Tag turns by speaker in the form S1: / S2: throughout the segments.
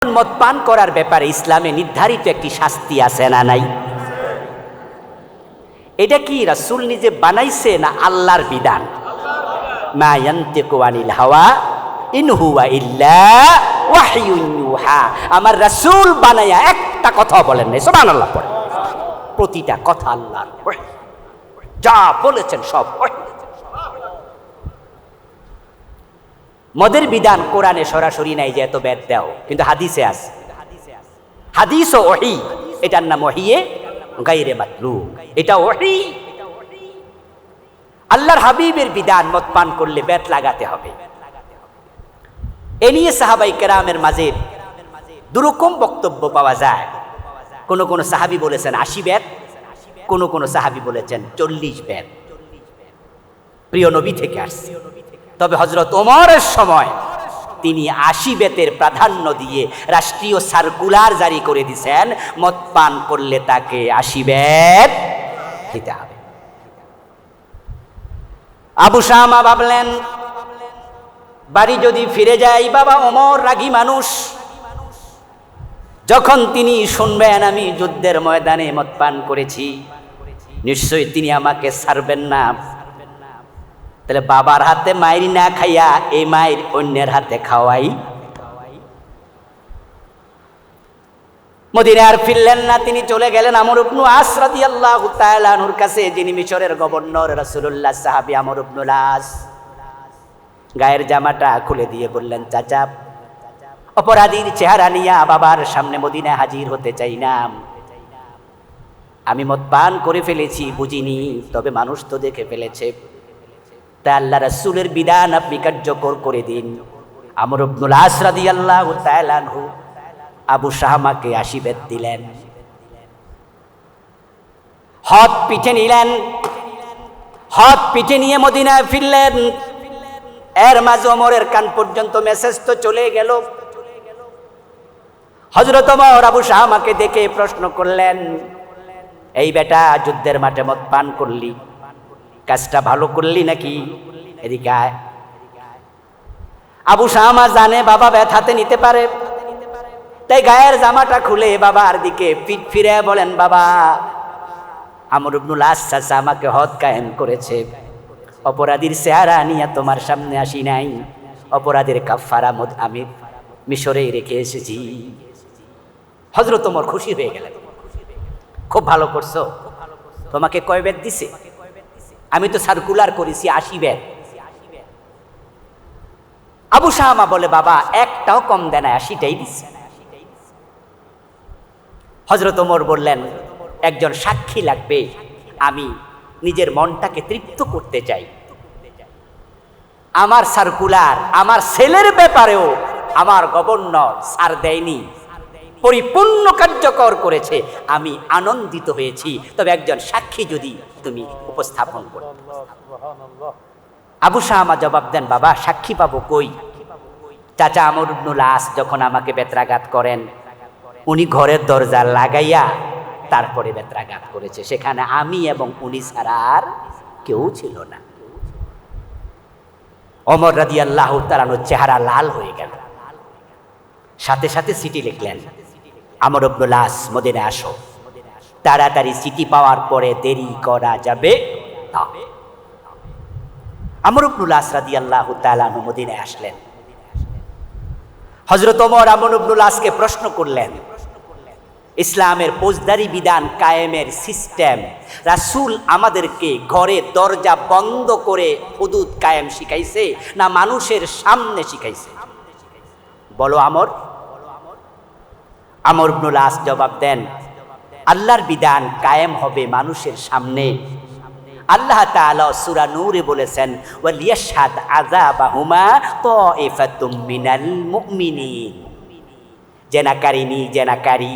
S1: মদ পান করার ব্যাপারে ইসলামে নির্ধারিত একটি শাস্তি আছে না নাই? এটা কি রাসূল নিজে বানাইছে না আল্লাহর বিধান? মা ইয়ানতিকু আনিল হাওয়া ইন হুয়া ইল্লা ওয়াহয়ুন ইউহা। আমার রাসূল বানায়া একটা কথা বলেন নাই, সুবহানাল্লাহ পড়ে। প্রতিটা কথা আল্লাহর ওহী, যা বলেছেন সব ওহী। মদের বিধান কোরআনে সরাসরি নাই যে এত বেদ দাও, কিন্তু হাদিসে আছে। হাদিস ও ওহী, এটার নাম ওহীয়ে গায়রে মাতলুব, এটা ওহী। আল্লাহর হাবিবের বিধান মদ পান করলে বেত লাগাতে হবে। এ নিয়ে সাহাবাই কেরামের মাঝে দুরকম বক্তব্য পাওয়া যায়। কোন কোন সাহাবী বলেছেন 80 বেত, কোন কোন সাহাবী বলেছেন 40 বেত। প্রিয় নবী থেকে আসছে। তবে হযরত ওমরের সময় তিনি 80 বেতের প্রাধান্য দিয়ে রাষ্ট্রীয় সার্কুলার জারি করে দিয়েছেন, মদ পান করলে তাকে 80 বেত দিতে হবে। আবু শামা ভাবলেন বাড়ি যদি ফিরে যাই, বাবা ওমর রাগী মানুষ, যখন তিনি শুনবেন আমি যুদ্ধের ময়দানে মদ পান করেছি, নিশ্চয়ই তিনি আমাকে ছাড়বেন না। তাহলে বাবার হাতে মাইর না খাইয়া এই মাইর অন্যের হাতে খাওয়াই। মদিনায় আর ফিরলেন না, তিনি চলে গেলেন আমর ইবনে আস রাদিয়াল্লাহু তাআলা আনহুর কাছে, যিনি মিশরের গভর্নর। রাসূলুল্লাহ সাহাবী আমর ইবনে আস গায়ের জামাটা খুলে দিয়ে বললেন, চাচা, অপরাধীর চেহারা নিয়ে বাবার সামনে মদিনায় হাজির হতে চাই না। আমি মদ পান করে ফেলেছি, বুঝিনি, তবে মানুষ তো দেখে ফেলেছে। তা আল্লাহ রাসূলের বিধান আপনি কার্যকর করে দিন। আমর ইবনে আস রাদিয়াল্লাহু তাআলা আনহু আবু শামাকে 80 বেত দিলেন। হাত পিঠে নিলেন, হাত পিঠে নিয়ে মদিনায় ফিরলেন। এর মাঝে ওমরের কান পর্যন্ত মেসেজ তো চলে গেল। হযরত ওমর আবু শামাকে দেখে প্রশ্ন করলেন, এই বেটা, যুদ্ধের মাঠে মদ পান করলি, কাজটা ভালো করলি নাকি? এদিকে আয়। আবু শামা জানে বাবা ব্যথাতে নিতে পারে, তাই গায়ের জামাটা খুলে বাবার দিকে পিঠ ফিরে বলেন, বাবা, আমর ইবনে আস চাচা আমাকে হদ কায়েম করেছে। অপরাধীর চেহারা নিয়ে তোমার সামনে আসি নাই, অপরাধের কাফারা আমি মিশরে রেখে এসেছি। হযরত ওমর খুশি হয়ে গেলেন, খুব ভালো করছো। তোমাকে কয় বেত দিছে? আমি তো সার্কুলার করেছি 80 বেত। আবু শামা বলে, বাবা, একটাও কম দেয় না, 80টাই দিছে। হযরত ওমর বললেন, একজন সাক্ষী লাগবে, আমি নিজের মনটাকে তৃপ্ত করতে চাই। আমার সার্কুলার আমার ছেলের ব্যাপারেও আমার গভর্নর ছাড় দেয়নি, পরিপূর্ণ কার্যকর করেছে, আমি আনন্দিত হয়েছি। তবে একজন সাক্ষী যদি তুমি উপস্থাপন করো। আবু শামা জবাব দেন, বাবা, সাক্ষী পাবো কই? চাচা আমর ইবনে আস যখন আমাকে বেত্রাঘাত করেন, উনি ঘরের দরজা লাগাইয়া তারপরে বেত্রাঘাত করেছে, সেখানে আমি এবং উনি ছাড়া আর কেউ ছিল না। ওমর রাদিয়াল্লাহু তাআলা চেহারা লাল হয়ে গেল, সাথে সাথে চিঠি লিখলেন, আমর ইবনে আস মদিনায় আসো, তাড়াতাড়ি চিঠি পাওয়ার পরে দেরি করা যাবে না। আমর ইবনে আস রাদিয়াল্লাহু তাআলা মদিনায় আসলেন। হযরত ওমর আমর ইবনে আসকে প্রশ্ন করলেন, ইসলামের ফৌজদারি বিধান কায়েমের সিস্টেম রাসূল আমাদেরকে ঘরে দরজা বন্ধ করে হুদুদ কায়েম শিখাইছে না মানুষের সামনে শিখাইছে? বলো আমর। আমর ইবনে আস জবাব দেন, আল্লাহর বিধান কায়েম হবে মানুষের সামনে। আল্লাহ তাআলা সূরা নূরে বলেছেন, ওয়ালিয়াশহাদ আযাবাহুমা তাইফাতুম মিনাল মুমিনিন। জেনাকারী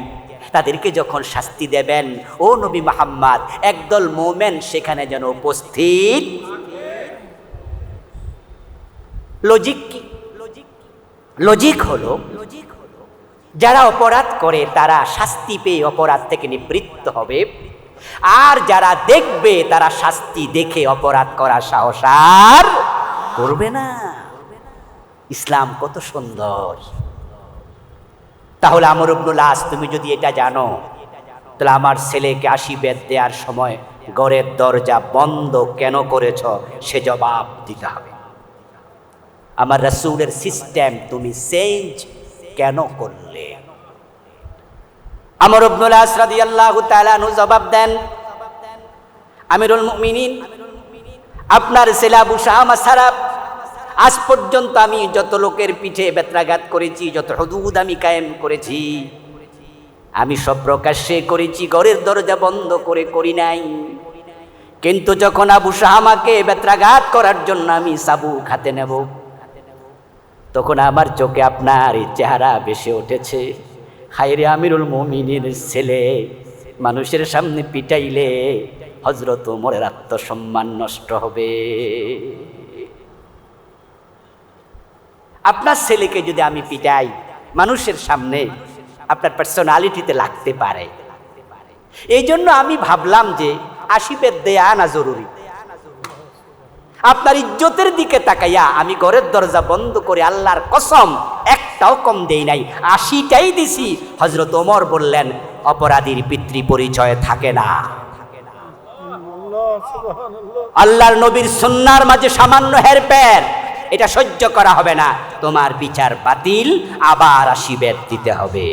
S1: তাদেরকে যখন শাস্তি দেবেন, ও নবী মুহাম্মদ, একদল মুমিন সেখানে যেন উপস্থিত। লজিক কি? লজিক হলো যারা অপরাধ করে তারা শাস্তি পেয়ে অপরাধ থেকে নিবৃত্ত হবে, আর যারা দেখবে তারা শাস্তি দেখে অপরাধ করার সাহস আর করবে না। ইসলাম কত সুন্দর! তাহলে আমর ইবনুল আস, তুমি যদি এটা জানো, তাহলে আমার ছেলেকে 80 বেত দেওয়ার সময় ঘরের দরজা বন্ধ কেন করেছ সে জবাব দিতে হবে। আমার রাসূলের সিস্টেম তুমি চেঞ্জ কেন করলে? আমর ইবনুল আস রাদিয়াল্লাহু তাআলা আনহু জবাব দেন, আমিরুল মুমিনিন, আপনার ছেলে আবু শামা ছাড়া আজ পর্যন্ত আমি যত লোকের পিঠে বেত্রাঘাত করেছি, যত হুদুদ আমি কায়েম করেছি, আমি সব প্রকাশ্যে করেছি, ঘরের দরজা বন্ধ করে করি নাই। কিন্তু যখন আবু শামাকে বেত্রাঘাত করার জন্য আমি চাবুক হাতে নেব, তখন আমার চোখে আপনার এই চেহারা ভেসে উঠেছে। হায়রে আমিরুল মুমিনিনের ছেলে, মানুষের সামনে পিটাইলে হযরত ওমরের আত্মসম্মান নষ্ট হবে। আপনার ছেলেকে যদি আমি পিটাই মানুষের সামনে, আপনার পার্সোনালিটিতে লাগতে পারে। এই জন্য আমি ভাবলাম যে 80 বেত দেয়া না জরুরি। আপনার ইজ্জতের দিকে তাকাইয়া আমি ঘরের দরজা বন্ধ করে আল্লাহর কসম একটাও কম দেই নাই, 80টাই দিছি। হযরত ওমর বললেন, অপরাধীর পিতৃ পরিচয় থাকে না। আল্লাহর নবীর সুন্নাহর মাঝে সামান্য হেরফের, এটা সহ্য করা হবে না, তোমার বিচার বাতিল, আবার 80 বেত দিতে হবে।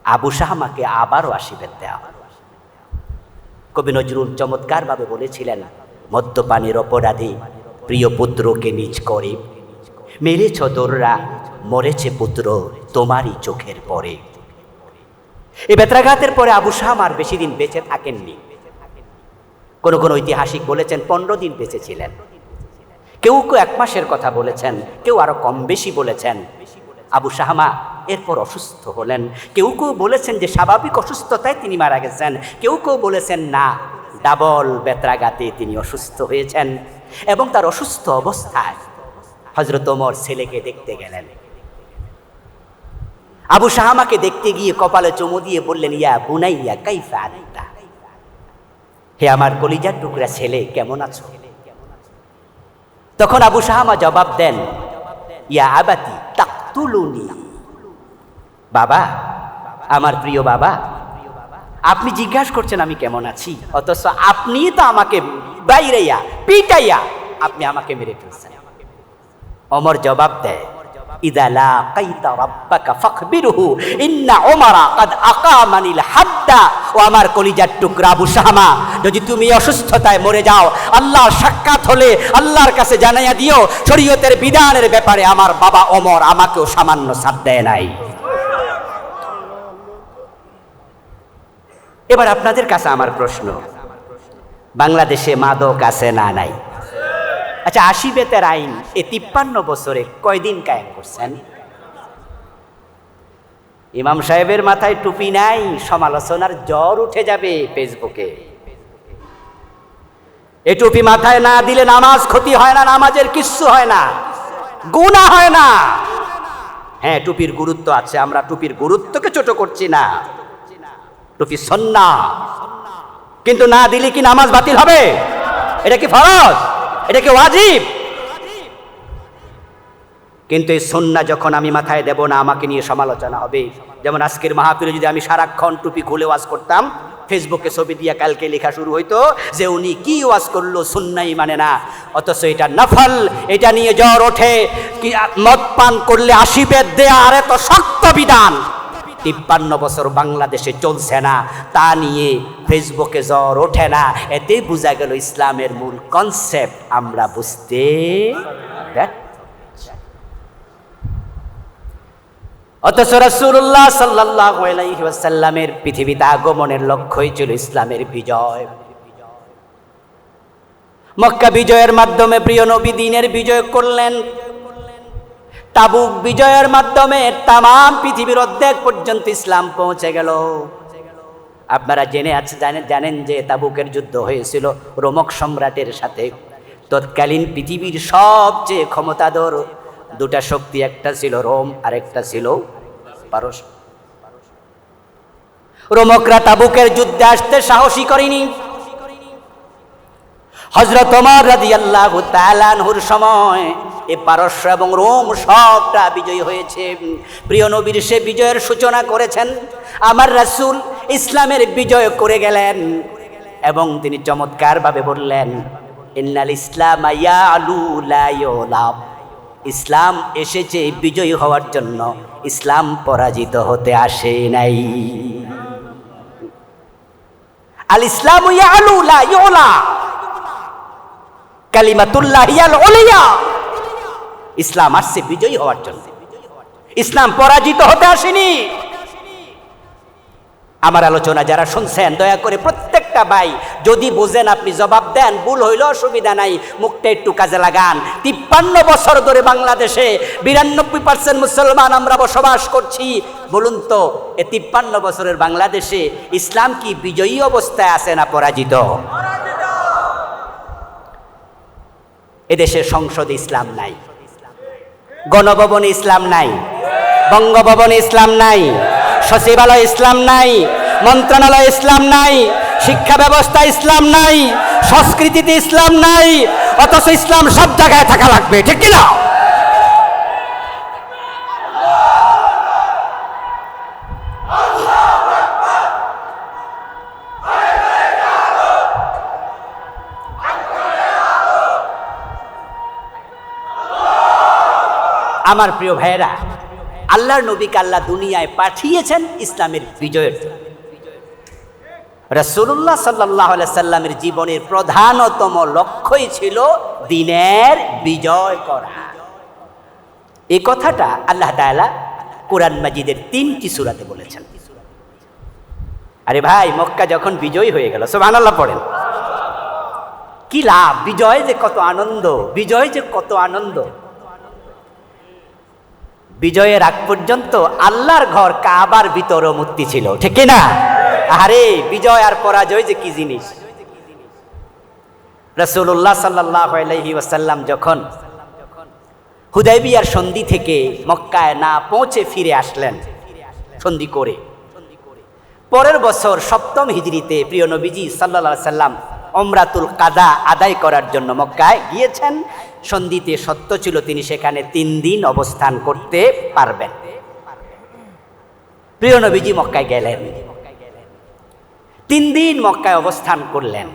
S1: আবু শামাকে আবারও 80 বেত দেওয়া। কবি নজরুল চমৎকার ভাবে বলেছিলেন, মদ্যপানের অপরাধী প্রিয় পুত্রকে নিজ করে মেরেছ দোররা, মরেছে পুত্র তোমারই চোখের পরে। এই বেত্রাঘাতের পরে আবু শামা আর বেশি দিন বেঁচে থাকেননি। কোন কোন ঐতিহাসিক বলেছেন 15 দিন বেঁচে ছিলেন, কেউ কেউ 1 মাসের কথা বলেছেন, কেউ আরো কম বেশি বলেছেন। আবু শামা এরপর অসুস্থ হলেন। কেউ কেউ বলেছেন যে স্বাভাবিক অসুস্থতায় তিনি মারা গেছেন, কেউ কেউ বলেছেন না, ডাবল বেত্রাঘাতে তিনি অসুস্থ হয়েছেন। এবং তার অসুস্থ অবস্থায় হযরত ওমর ছেলেকে দেখতে গেলেন। আবু শামাকে দেখতে গিয়ে কপালে চুমু দিয়ে বললেন, ইয়া বুনাইয়া কাইফা আনতা, হে আমার কলিজার টুকরা ছেলে, কেমন আছো? তখন আবু শামা জবাব দেন, ইয়া আবাতি তাকতুলুনি, বাবা, আমার প্রিয় বাবা, আপনি জিজ্ঞাসা করছেন আমি কেমন আছি, অথচ আপনি তো আমাকে বাইরাইয়া পিটাইয়া আপনি আমাকে মেরে ফেলছেন। ওমর জবাব দেয়, ইযা লাকাইতা রাব্বাকা ফাখবিরহু ইন্না ওমরা কাদ আকামানিল হাদ্দা। ও আমার কলিজার টুকরা আবু শামা, যদি তুমি অসুস্থতায় মরে যাও, আল্লাহর সাক্ষাৎ হলে আল্লাহর কাছে জানাইয়া দিও, শরীয়তের বিধানের ব্যাপারে আমার বাবা ওমর আমাকেও সামান্য ছাড় দেয় নাই। এবার আপনাদের কাছে আমার প্রশ্ন, বাংলাদেশে মাদক আছে না নাই? আচ্ছা, 80 বেতের আইন এই 53 বছরে কয়দিন কায়েম করছেন? ইমাম সাহেবের মাথায় টুপি নাই, সমালোচনার জ্বর উঠে যাবে ফেসবুকে। এই টুপি মাথায় না দিলে নামাজ ক্ষতি হয় না, নামাজের কিচ্ছু হয় না, গুনাহ হয় না। হ্যাঁ, টুপির গুরুত্ব আছে, আমরা টুপির গুরুত্বকে ছোট করছি না, টুপি সুন্নাহ, কিন্তু না দিলে কি নামাজ বাতিল হবে? এটা কি ফরজ? এটা কি ওয়াজিব? কিন্তু এই সুন্নাহ যখন আমি মাথায় দেব না, আমাকে নিয়ে সমালোচনা হবে। যেমন আজকের মাহফিলে যদি আমি সারাক্ষণ টুপি খুলে ওয়াজ করতাম, ফেসবুকে ছবি দিয়ে কালকে লেখা শুরু হইতো যে উনি কি ওয়াজ করলো, সুন্নাহই মানে না, অথচ এটা নফল, এটা নিয়ে জ্বর ওঠে। কি মদ পান করলে 80 বেত দেয়া, আর এত শক্ত বিধান 53 বছর বাংলাদেশে চলছে না, তা নিয়ে ফেসবুকে জ্বর ওঠে না। এতে বোঝা গেল ইসলামের মূল কনসেপ্ট আমরা বুঝতে ব্যর্থ। অথচ রাসূলুল্লাহ সাল্লাল্লাহু আলাইহি ওয়াসাল্লামের পৃথিবীতে আগমনের লক্ষ্যই ছিল ইসলামের বিজয়। মক্কা বিজয়ের মাধ্যমে প্রিয় নবী দ্বীনের বিজয় করলেন। তাবুক বিজয়ের মাধ্যমে তামাম পৃথিবীর অর্ধেক পর্যন্ত ইসলাম পৌঁছে গেল। আপনারা জানেন যে তাবুকের যুদ্ধ হয়েছিল রোমক সম্রাটের সাথে। তৎকালীন পৃথিবীর সবচেয়ে ক্ষমতাধর 2টা শক্তি, একটা ছিল রোম আর একটা ছিল পারস্য। রোমকরা তাবুকের যুদ্ধে আসতে সাহসী করেনি। হযরত ওমর রাদিয়াল্লাহু তাআলা আনহুর সময় এ পারস্য এবং রোম সবটা বিজয়ী হয়েছে। প্রিয় নবীর সে বিজয়ের সূচনা করেছেন আমার রাসূল, ইসলামের বিজয় করে গেলেন এবং তিনি চমৎকারভাবে বললেন, ইন্নাল ইসলাম ইয়ালু লা ইউলাব। ইসলাম এসেছে বিজয়ী হওয়ার জন্য, ইসলাম পরাজিত হতে আসে নাই। আল ইসলামু ইয়ালু লা ইউলা, কালিমাতুল্লাহ হিয়াল উলিয়া। ইসলাম আসছে বিজয়ী হওয়ার জন্য, ইসলাম পরাজিত হতে আসেনি। আমার আলোচনা যারা শুনছেন দয়া করে প্রত্যেকটা ভাই যদি বোঝেন আপনি জবাব দেন, ভুল হইল অসুবিধা নাই, মুখটা একটু কাজে লাগান। 53 বছর ধরে বাংলাদেশে 92% মুসলমান আমরা বসবাস করছি। বলুন তো এ 53 বছরের বাংলাদেশে ইসলাম কি বিজয়ী অবস্থায় আছে না পরাজিত? এদেশের সংসদে ইসলাম নাই, গণভবনে ইসলাম নাই, বঙ্গভবনে ইসলাম নাই, সচিবালয় ইসলাম নাই, মন্ত্রণালয় ইসলাম নাই, শিক্ষা ব্যবস্থা ইসলাম নাই, সংস্কৃতিতে ইসলাম নাই, অথচ ইসলাম সব জায়গায় থাকা লাগবে, ঠিক কিনা? আমার প্রিয় ভাইয়েরা, আল্লাহর নবীকে আল্লাহ দুনিয়ায় পাঠিয়েছেন ইসলামের বিজয়ের জন্য। রাসূলুল্লাহ সাল্লাল্লাহু আলাইহি সাল্লামের জীবনের প্রধানতম লক্ষ্যই ছিল দ্বীনের বিজয় করা। এই কথাটা আল্লাহ তাআলা কোরআন মাজিদের 3টি সূরাতে বলেছেন। আরে ভাই, মক্কা যখন বিজয় হয়ে গেল, সুবহানাল্লাহ পড়েন, কি লাভ! বিজয় যে কত আনন্দ, বিজয় যে কত আনন্দ। বিজয়ের আগ পর্যন্ত আল্লাহর ঘর কাবার ভিতরে মূর্তি ছিল, ঠিক না? আরে বিজয় আর পরাজয় যে কি জিনিস। রাসূলুল্লাহ সাল্লাল্লাহু আলাইহি ওয়াসাল্লাম যখন হুদায়বিয়ার সন্ধি থেকে মক্কায় না পৌঁছে ফিরে আসলেন সন্ধি করে, পরের বছর 7ম হিজরিতে প্রিয় নবীজি সাল্লাল্লাহু আলাইহি সাল্লাম উমরাতুল কাদা আদায় করার জন্য মক্কায় গিয়েছেন। সন্ধিতে সত্য ছিল তিনি সেখানে 3 দিন অবস্থান করতে পারবেন। প্রিয় নবীজি মক্কায় গেলেন, 3 দিন মক্কায় অবস্থান করলেন।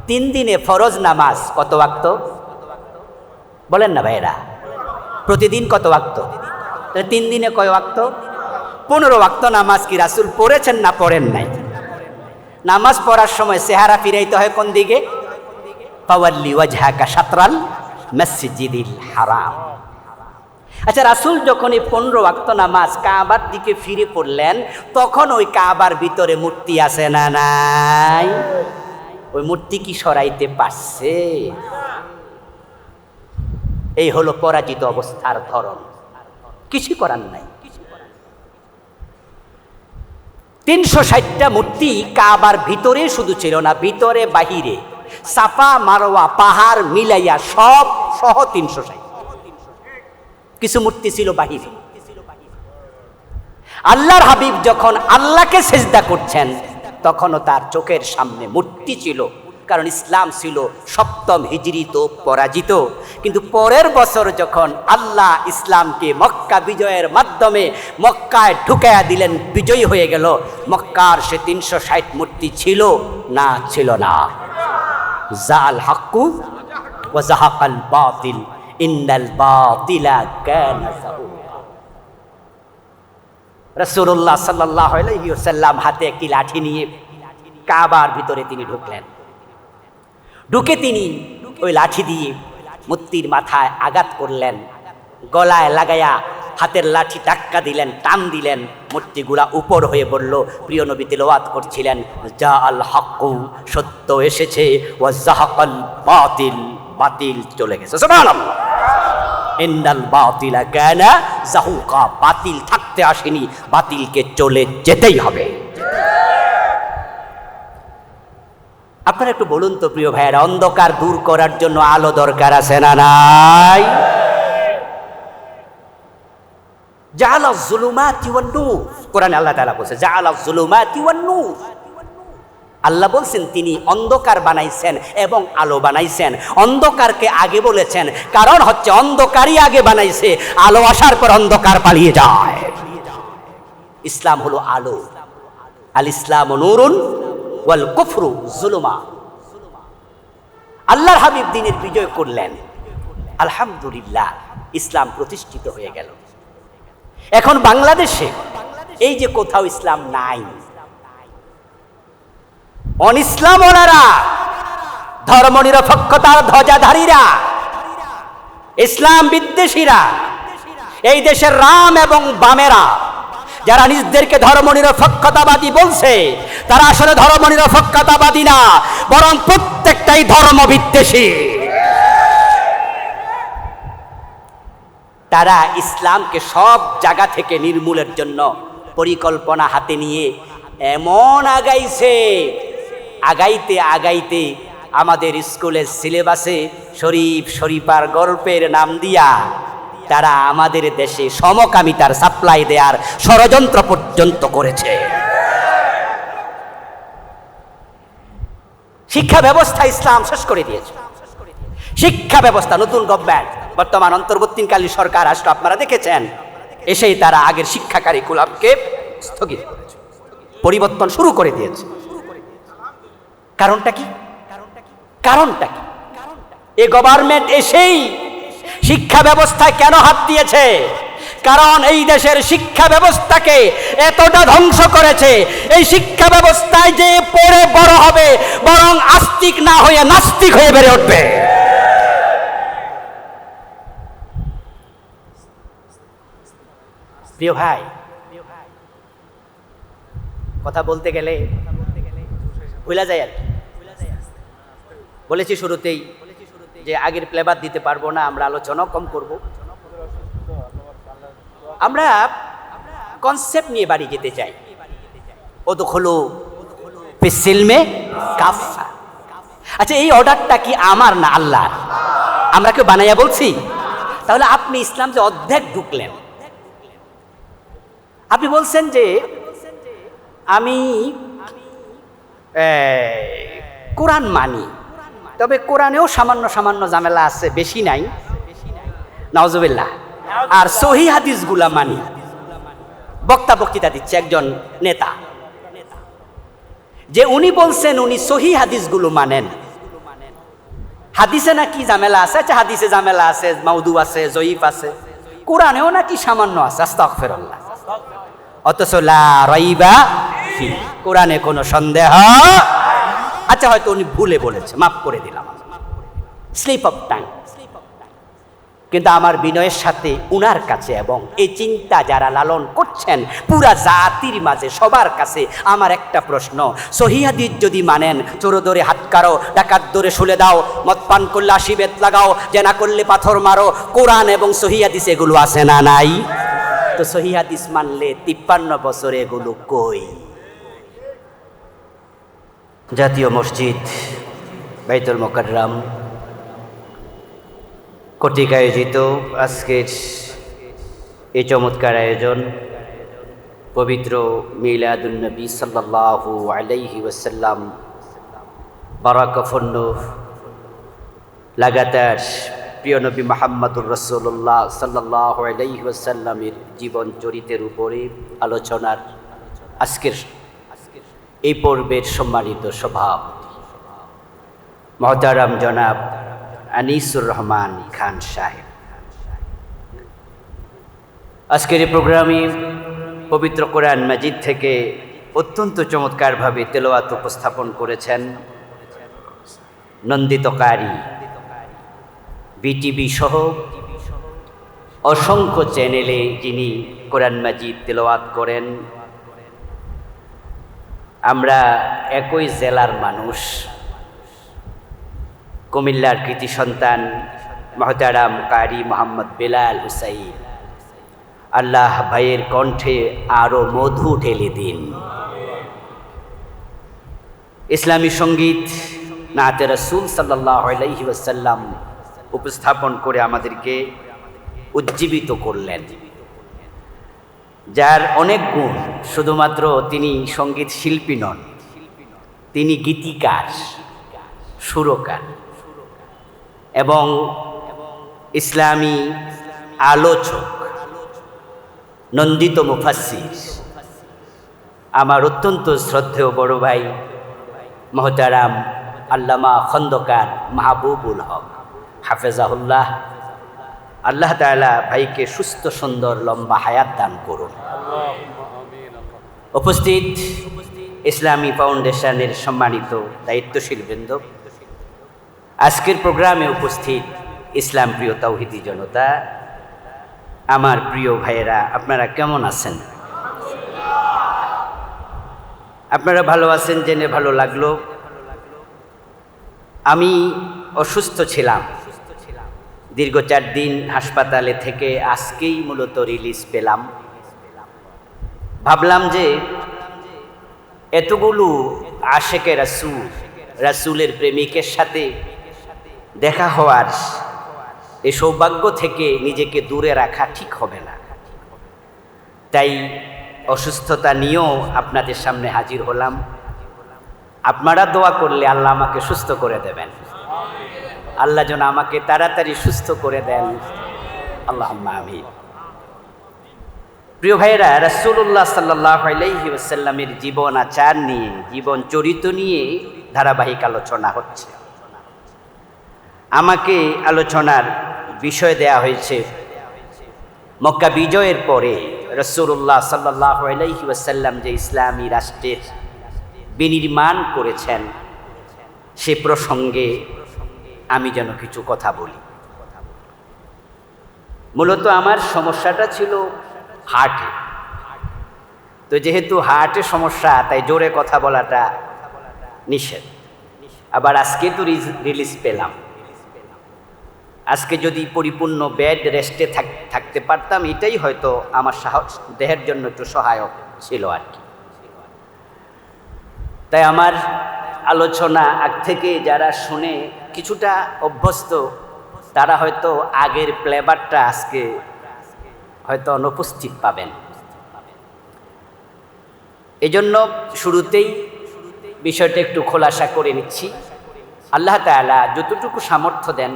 S1: 3 দিনে ফরজ নামাজ কত ওয়াক্ত বলেন না ভাইরা? প্রতিদিন কত ওয়াক্ত? 3 দিনে কয় ওয়াক্ত? 15 ওয়াক্ত নামাজ কি রাসূল পড়েছেন না পড়েন নাই? নামাজ পড়ার সময় চেহারা ফিরাইতে হয় কোন দিকে? ফাওয়াল্লি ওয়াজহাকা শাতরাল মসজিদিল হারাম। আচ্ছা, রাসূল যখন এই 15 ওয়াক্ত নামাজ কাবার দিকে ফিরে পড়লেন, তখন ওই কাবার ভিতরে মূর্তি আছে না নাই? ওই মূর্তি কি সরাইতে পারছে? এই হলো পরাজিত অবস্থার ধরন, কিছু করার নাই। 360টা মূর্তি কাবার ভিতরে শুধু ছিল না, ভিতরে বাহিরে সাফা মারওয়া পাহাড় মিলাইয়া সব সহ 360। কিছু মূর্তি ছিল বাহিরে। আল্লাহর হাবিব যখন আল্লাহকে সেজদা করছেন তখনও তার চোখের সামনে মূর্তি ছিল, কারণ ইসলাম ছিল 7ম হিজরিতে পরাজিত। কিন্তু পরের বছর যখন আল্লাহ ইসলামকে মক্কা বিজয়ের মাধ্যমে মক্কায় ঢুকাইয়া দিলেন, বিজয়ী হয়ে গেল, মক্কার সে 360 মূর্তি ছিল না? ছিল না। জাল হাক্কু ওয়া জাহাকাল বাতিল ইন্নাল বাতিলা কানা যাহুকা। রাসূলুল্লাহ সাল্লাল্লাহু আলাইহি ওয়াসাল্লাম হাতে একটি লাঠি নিয়ে কাবার ভিতরে তিনি ঢুকলেন। ঢুকে তিনি ওই লাঠি দিয়ে মূর্তির মাথায় আঘাত করলেন, গলায় লাগাইয়া হাতের লাঠি ধাক্কা দিলেন, টান দিলেন, মূর্তিগুলা উপর হয়ে পড়ল। প্রিয় নবী তিলাওয়াত করছিলেন, জা আল হাক্কু, সত্য এসেছে, ওয়া জাহাকাল বাতিল, বাতিল চলে গেছে। সুবহানাল্লাহ। ইন্নাল বাতিলা কানা যাহুকা, বাতিল থাকতে আসেনি, বাতিলকে চলে যেতেই হবে। আপনারা একটু বলুন তো প্রিয় ভাইয়েরা, অন্ধকার দূর করার জন্য আলো দরকার আছে না নাই? জাআলাজ জুলুমাতি ওয়ান নূর, কোরআনে আল্লাহ তাআলা বলেছে জাআলাজ জুলুমাতি ওয়ান নূর। আল্লাহ বলছেন তিনি অন্ধকার বানাইছেন এবং আলো বানাইছেন। অন্ধকারকে আগে বলেছেন, কারণ হচ্ছে অন্ধকারই আগে বানাইছে, আলো আসার পর অন্ধকার পালিয়ে যায়। ইসলাম হলো আলো। আল ইসলাম নূরুন ওয়াল কুফরু যুলুমা। আল্লাহর হাবিব দ্বীনের বিজয় করলেন, আলহামদুলিল্লাহ, ইসলাম প্রতিষ্ঠিত হয়ে গেল। এখন বাংলাদেশে এই যে কোথাও ইসলাম নাই, অনিসলাম ওনারা, ধর্মনিরপেক্ষতার ধ্বজাধারীরা, ইসলাম বিদ্বেষীরা, এই দেশের রাম এবং বামেরা যারা নিজেদেরকে ধর্মনিরপেক্ষতাবাদী বলছে, তারা আসলে ধর্মনিরপেক্ষতাবাদী না, বরং প্রত্যেকটাই ধর্ম বিদ্বেষী। তারা ইসলামকে সব জায়গা থেকে নির্মূলের জন্য পরিকল্পনা হাতে নিয়ে এমন আগাইছে, আগাইতে আগাইতে আমাদের স্কুলের সিলেবাসে শরীফ শরীফার গল্পের নাম দিয়া তারা আমাদের দেশে সমকামিতার সাপ্লাই দেওয়ার ষড়যন্ত্র পর্যন্ত করেছে। শিক্ষা ব্যবস্থা ইসলাম শেষ করে দিয়েছে। শিক্ষা ব্যবস্থা, নতুন গভর্নমেন্ট, বর্তমান অন্তর্বর্তীকালীন সরকার রাষ্ট্র আপনারা দেখেছেন, এসেই তারা আগের শিক্ষা কারিকুলামকে স্থগিত করেছে, পরিবর্তন শুরু করে দিয়েছে। কারণটা কি? কারণটা কি? এই গভর্নমেন্ট এসেই শিক্ষা ব্যবস্থায় কেন হাত দিয়েছে? কারণ এই দেশের শিক্ষা ব্যবস্থাকে এতটা ধ্বংস করেছে, এই শিক্ষা ব্যবস্থায় যে পড়ে বড় হবে বরং আস্তিক না হয়ে নাস্তিক হয়ে বেড়ে উঠবে। প্রিয় ভাই, কথা বলতে গেলে ভুলা যায় আর কি। বলেছি শুরুতেই যে আগের প্লেবার দিতে পারবো না, আমরা আলোচনা কম করব। আমরা কনসেপ্ট নিয়ে বাড়ি যেতে চাই। ও তো হলো ফিসিলমে কাফা। আচ্ছা, এই অর্ডারটা কি আমার না আল্লাহর? আমরা কেউ বানাইয়া বলছি? তাহলে আপনি ইসলাম যে অর্ধেক ঢুকলেন, আপনি বলছেন যে আমি কোরআন মানি, তবে কোরআনেও সামান্য সামান্য ঝামেলা আছে, বেশি নাই, নাউজুবিল্লাহ। আর সহিহ হাদিসগুলা মানি। বক্তৃতা দিচ্ছে একজন নেতা, যে উনি বলছেন উনি সহিহ হাদিসগুলো মানেন, হাদিসে নাকি ঝামেলা আছে। আচ্ছা, হাদিসে ঝামেলা আছে, মাউদু আছে, জয়ীফ আছে, কোরআনেও নাকি সামান্য আছে, আস্তাগফিরুল্লাহ। অথচ লা রাইবা ফি, কোরআনে কোনো সন্দেহ। আচ্ছা, হয়তো উনি ভুলে বলেছে, মাফ করে দিলাম, স্লিপ অফ টাং। কিন্তু আমার বিনয়ের সাথে উনার কাছে এবং এই চিন্তা যারা লালন করছেন পুরা জাতির মাঝে, সবার কাছে আমার একটা প্রশ্ন, সহিহ হাদিস যদি মানেন, চোর ধরে হাত কারো, ডাকাত ধরে শুলে দাও, মদ পান করলে 80 বেত লাগাও, জেনা করলে পাথর মারো, কোরআন এবং সহিহ হাদিস এগুলো আছে না নাই? তো সহিহ হাদিস মানলে 53 বছরে এগুলো কই? জাতীয় মসজিদ বাইতুল মুকাররম কর্তৃক আয়োজিত আজকের এই চমৎকার আয়োজন, পবিত্র মিলাদুন নবী সাল্লাল্লাহু আলাইহি ওয়াসাল্লাম বারাকাতুহু লাগাতার প্রিয় নবী মুহাম্মদুর রাসূলুল্লাহ সাল্লাল্লাহু আলাইহি ওয়াসাল্লামের জীবন চরিত্রের উপরে আলোচনার আজকের এই পর্বের সম্মানিত সভাপতি মহতারাম জনাব আনিসুর রহমান খান সাহেব, আজকের এই প্রোগ্রামে পবিত্র কোরআন মাজিদ থেকে অত্যন্ত চমৎকারভাবে তেলাওয়াত উপস্থাপন করেছেন নন্দিত কারি, বিটিভি সহ অসংখ্য চ্যানেলে যিনি কোরআন মাজিদ তেলাওয়াত করেন। আমরা একই জেলার মানুষ, কুমিল্লার কৃতি সন্তান মহতারাম কারি মোহাম্মদ বেলাল হুসাইন, আল্লাহ ভাইয়ের কণ্ঠে আরো মধু ঢেলে দিন। ইসলামী সঙ্গীত নাতে রাসূল সাল্লাল্লাহু আলাইহি ওয়াসাল্লাম উপস্থাপন করে আমাদেরকে উজ্জীবিত করলেন, যার অনেক গুণ। শুধুমাত্র তিনি সঙ্গীত শিল্পী নন, তিনি গীতিকার, সুরকার এবং ইসলামী আলোচক, নন্দিত মুফাসসির, আমার অত্যন্ত শ্রদ্ধেয় বড় ভাই মোহতারাম আল্লামা খন্দকার মাহবুবুল হক হাফেজাহুল্লাহ। আল্লাহ তাআলা ভাইকে সুস্থ সুন্দর লম্বা হায়াত দান করুন। উপস্থিত ইসলামী ফাউন্ডেশনের সম্মানিত দায়িত্বশীল বৃন্দ, আজকের প্রোগ্রামে উপস্থিত ইসলাম প্রিয় তাওহীদি জনতা, আমার প্রিয় ভাইয়েরা, আপনারা কেমন আছেন? আপনারা ভালো আছেন জেনে ভালো লাগলো। আমি অসুস্থ ছিলাম, দীর্ঘ 4 দিন হাসপাতালে থেকে আজকেই মূলত রিলিজ পেলাম। ভাবলাম যে এতগুলো আশেকে রাসূল, রাসূলের প্রেমিকের সাথে দেখা হওয়ার এই সৌভাগ্য থেকে নিজেকে দূরে রাখা ঠিক হবে না। তাই অসুস্থতা নিয়েও আপনাদের সামনে হাজির হলাম। আপনারা দোয়া করলে আল্লাহ আমাকে সুস্থ করে দেবেন। আল্লাহ যেন আমাকে তাড়াতাড়ি সুস্থ করে দেন, আল্লাহুম্মা আমিন। প্রিয় ভাইয়েরা, রাসূলুল্লাহ সাল্লাল্লাহু আলাইহি ওয়াসাল্লামের জীবন আচার নিয়ে, জীবন চরিত্র নিয়ে ধারাবাহিক আলোচনা হচ্ছে। আমাকে আলোচনার বিষয় দেয়া হয়েছে মক্কা বিজয়ের পরে রাসূলুল্লাহ সাল্লাল্লাহু আলাইহি ওয়াসাল্লাম যে ইসলামী রাষ্ট্রের বিনির্মাণ করেছেন, সে প্রসঙ্গে আমি যেন কিছু কথা বলি। মূলত আমার সমস্যাটা ছিল হার্টে। তো যেহেতু হার্টে সমস্যা, তাই জোরে কথা বলাটা নিষেধ। আবার আজকে তো রিলিজ পেলাম। আজকে যদি পরিপূর্ণ বেড রেস্টে থাকতে পারতাম, এটাই হয়তো আমার সাহস দেহের জন্য একটু সহায়ক ছিল আর কি। তাই আমার আলোচনা আগ থেকে যারা শুনে কিছুটা অভ্যস্ত, তারা হয়তো আগের প্লেবারটা আজকে হয়তো অনুপস্থিত পাবেন। এজন্য শুরুতেই বিষয়টা একটু খোলাসা করে নিচ্ছি। আল্লাহ তাআলা যতটুকু সামর্থ্য দেন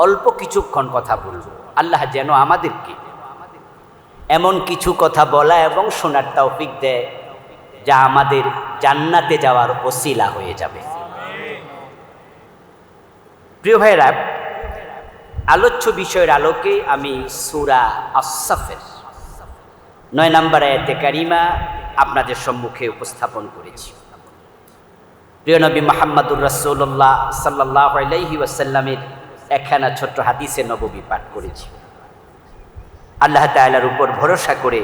S1: অল্প কিছুক্ষণ কথা বলবো। আল্লাহ যেন আমাদেরকে এমন কিছু কথা বলা এবং শোনার তৌফিক দেয় যা আমাদের জান্নাতে যাওয়ার ওসিলা হয়ে যাবে। প্রিয় ভাইরা, আলোচ্য বিষয়ের আলোকে আমি সূরা আস-সাফের 9 নম্বর আয়াতে কারিমা আপনাদের সম্মুখে উপস্থাপন করেছি। প্রিয় নবী মুহাম্মদুর রাসূলুল্লাহ সাল্লাল্লাহু আলাইহি ওয়াসাল্লামের একখানা ছোট্ট হাদিসে নববী পাঠ করেছি। আল্লাহ তাআলার উপর ভরসা করে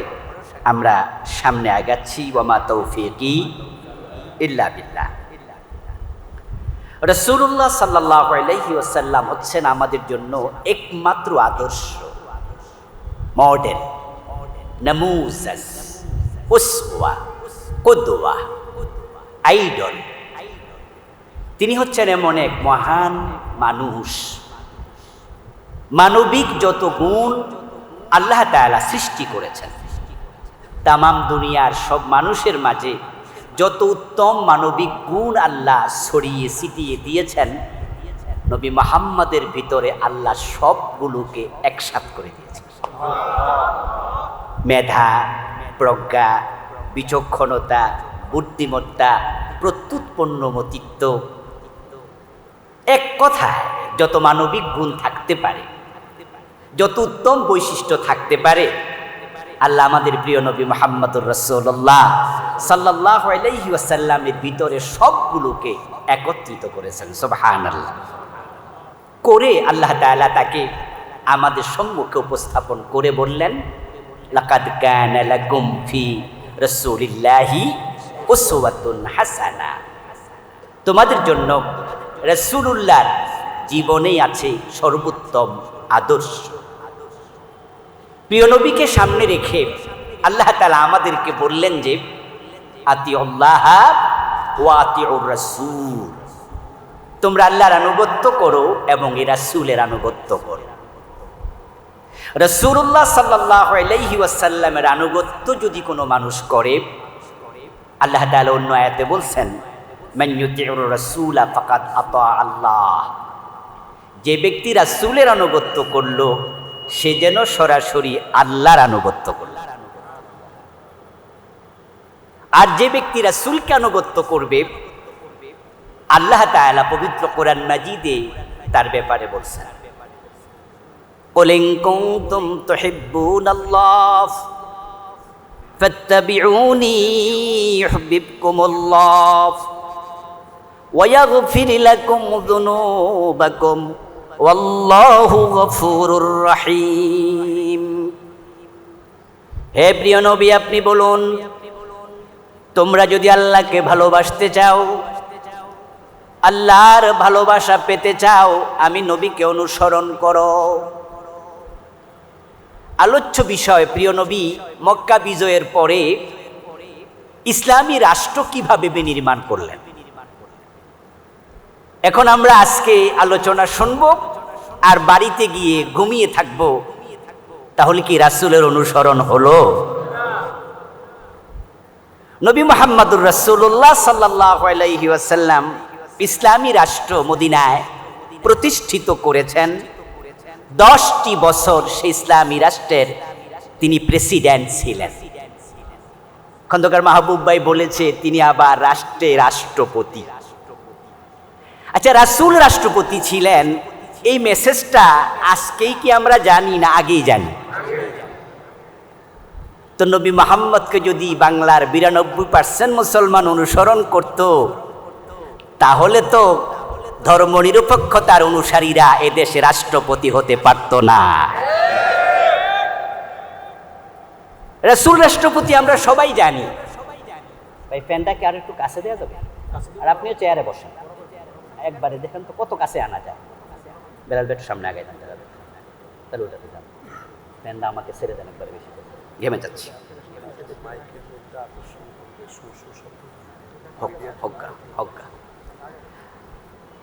S1: আমরা সামনে আগাচ্ছি। ওয়ামা তৌফিকি ইল্লা বিল্লাহ। রাসূলুল্লাহ সাল্লাল্লাহু আলাইহি ওয়াসাল্লাম হচ্ছেন আমাদের জন্য একমাত্র আদর্শ, মডেল, নামুজাজ, উসওয়া, কুদওয়া, আইডল। তিনি হচ্ছেন এমন এক মহান মানুষ, মানবিক যত গুণ আল্লাহ তাআলা সৃষ্টি করেছেন, তামাম দুনিয়ার সব মানুষের মাঝে যত উত্তম মানবিক গুণ আল্লাহ ছড়িয়ে ছিটিয়ে দিয়েছেন, নবী মুহাম্মদের ভিতরে আল্লাহ সবগুলোকে একসাথ করে দিয়েছেন। মেধা, প্রজ্ঞা, বিচক্ষণতা, বুদ্ধিমত্তা, প্রত্যুৎপন্নমতিত্ব, এক কথায় যত মানবিক গুণ থাকতে পারে, যত উত্তম বৈশিষ্ট্য থাকতে পারে, আল্লাহ আমাদের প্রিয় নবী মুহাম্মদুর রাসূলুল্লাহ সাল্লাল্লাহু আলাইহি ওয়াসাল্লামের ভিতরে সবগুলোকে একত্রিত করেছেন। সুবহানাল্লাহ। করে আল্লাহ তাআলা তাকে আমাদের সম্মুখে উপস্থাপন করে বললেন, লাকাদ কানা লাকুম ফি রাসূলিল্লাহি উসওয়াতুন হাসানা। তোমাদের জন্য রাসূলুল্লাহর জীবনেই আছে সর্বোত্তম আদর্শ। প্রিয় নবীকে সামনে রেখে আল্লাহ তাআলা আমাদেরকে বললেন যে আতিউল্লাহ ওয়া আতিউর রাসূল, তোমরা আল্লাহর আনুগত্য করো এবং এই রাসূলের আনুগত্য করো। রাসূলুল্লাহ সাল্লাল্লাহু আলাইহি ওয়াসাল্লামের আনুগত্য যদি কোনো মানুষ করে, আল্লাহ তাআলা অন্য আয়াতে বলছেন মান ইউতিউর রাসূলা ফাকাদ আতা আল্লাহ, যে ব্যক্তি রাসূলের আনুগত্য করলো সে যেন সরাসরি আল্লাহর আনুগত্য করল। আর যে ব্যক্তি রাসূলকে আনুগত্য করবে, আল্লাহ তাআলা পবিত্র কোরআন মাজিদে তার ব্যাপারে বলছেন, কুল ইন কুনতুম তুহিব্বুনাল্লাহ ফাত্তাবিউনি ইউহিব্বুকুমুল্লাহ ওয়া ইয়াগফির লাকুম যুনুবাকুম ওয়াল্লাহু গফুরুর রহিম। হে প্রিয় নবী, আপনি বলুন, তোমরা যদি আল্লাহকে ভালোবাসতে চাও, আল্লাহর ভালোবাসা পেতে চাও, আমি নবীকে অনুসরণ করো। আলোচ্য বিষয়, প্রিয় নবী মক্কা বিজয়ের পরে ইসলামী রাষ্ট্র কিভাবে বিনির্মাণ করলেন। এখন আমরা আজকে আলোচনা শুনব আর বাড়িতে গিয়ে ঘুমিয়ে থাকব। তাহলে কি রাসূলের অনুসরণ হলো? নবী মুহাম্মদুর রাসূলুল্লাহ সাল্লাল্লাহু আলাইহি ওয়াসাল্লাম ইসলামী রাষ্ট্র মদিনায় প্রতিষ্ঠিত করেছেন। 10টি বছর সেই ইসলামী রাষ্ট্রের তিনি প্রেসিডেন্ট ছিলেন। খন্দকার মাহবুব ভাই বলেছে তিনি আবার রাষ্ট্রের রাষ্ট্রপতি। আচ্ছা, রাসূল রাষ্ট্রপতি ছিলেন, এই মেসেজটা আজকেই কি আমরা জানি না আগেই জানি? তো নবী মুহাম্মদকে যদি বাংলার 92% মুসলমান অনুসরণ করত, তাহলে তো ধর্মনিরপেক্ষতার অনুসারীরা এদেশে রাষ্ট্রপতি হতে পারত না। রাসূল রাষ্ট্রপতি আমরা সবাই জানি। ভাই ফ্যানটাকে আর একটু কাছে দেওয়া যাবে? আর আপনিও চেয়ারে বসেন, একবারে দেখেন তো কত কাছে আনা যায়। বেলাল বেটার সামনে আগে যান, তাহলে ওটাতে যান। ফ্যানটা আমাকে ছেড়ে দেন, একবারে বেশি ঘেমে যাচ্ছি।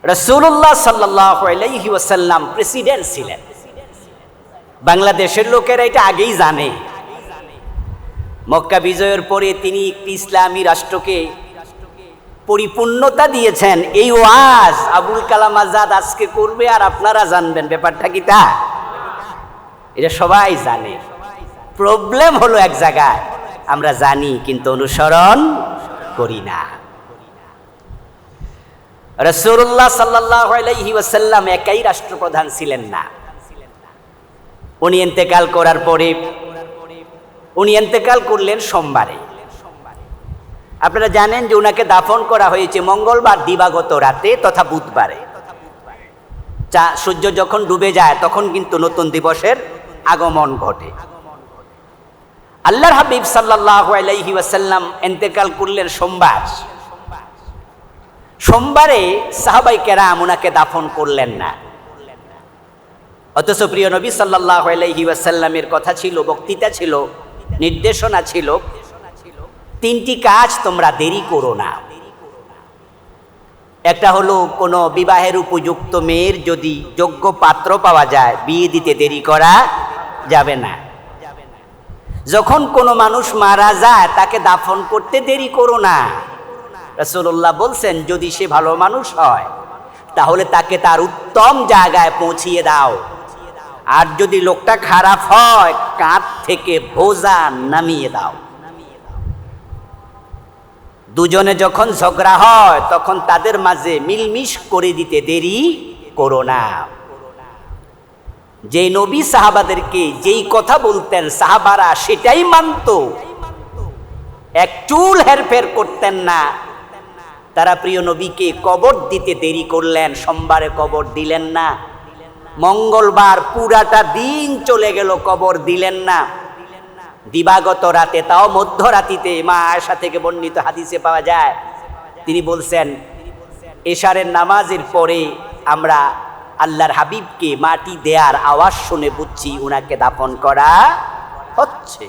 S1: রাসূলুল্লাহ সাল্লাল্লাহু আলাইহি ওয়াসাল্লাম প্রেসিডেন্ট ছিলেন। বাংলাদেশের লোকেরা এটা আগেই জানে। মক্কা বিজয়ের পরে তিনি একটি ইসলামী রাষ্ট্রকে পরিপূর্ণতা দিয়েছেন। এই ওয়াজ আবুল কালাম আজাদ আজকে করবে আর আপনারা জানবেন। ব্যাপারটা কি তা? এটা সবাই জানে। প্রবলেম হলো এক জায়গায়, আমরা জানি কিন্তু অনুসরণ করি না। রাসূলুল্লাহ সাল্লাল্লাহু আলাইহি ওয়াসাল্লাম একাই রাষ্ট্রপ্রধান ছিলেন না। উনি ইন্তেকাল করার পরে উনি ইন্তেকাল করলেন সোমবারে। আপনারা জানেন যে উনাকে দাফন করা হয়েছে মঙ্গলবার দিবাগত রাতে তথা বুধবারে। সূর্য যখন ডুবে যায় তখন কিন্তু নতুন দিবসের আগমন ঘটে। আল্লাহর হাবিব সাল্লাল্লাহু আলাইহি ওয়াসাল্লাম ইন্তেকাল করলেন সোমবার। সোমবারে সাহাবায়ে কেরাম উনাকে দাফন করলেন না। অথচ প্রিয় নবী সাল্লাল্লাহু আলাইহি ওয়াসাল্লামের কথা ছিল, বক্তৃতা ছিল, নির্দেশনা ছিল, 3টি কাজ তোমরা দেরি করো না। একটা হলো কোনো বিবাহের উপযুক্ত মেয়ের যদি যোগ্য পাত্র পাওয়া যায়, বিয়ে দিতে দেরি করা যাবে না। যখন কোনো মানুষ মারা যায় তাকে দাফন করতে দেরি করো না। রাসূলুল্লাহ বলছেন যদি সে ভালো মানুষ হয় তাহলে তাকে তার উত্তম জায়গায় পৌঁছিয়ে দাও, আর যদি লোকটা খারাপ হয় কাঁধ থেকে বোঝা নামিয়ে দাও। দুজনে যখন ঝগড়া হয় তখন তাদের মাঝে মিলমিশ করে দিতে দেরি করো না। যে নবী সাহাবাদেরকে যেই কথা বলতেন সাহাবারা সেটাই মানত, এক চুল হেরফের করতেন না। তারা প্রিয় নবীকে কবর দিতে দেরি করলেন, সোমবারে কবর দিলেন না। মঙ্গলবার পুরাটা দিন চলে গেল, কবর দিলেন না। দিবাগত রাতে, তাও মধ্যরাতিতে, মা আয়েশা থেকে বর্ণিত হাদিসে পাওয়া যায়, তিনি বলছেন এশারের নামাজের পরে আমরা আল্লাহর হাবিবকে মাটি দেয়ার আওয়াজ শুনে বুঝছি উনাকে দাফন করা হচ্ছে।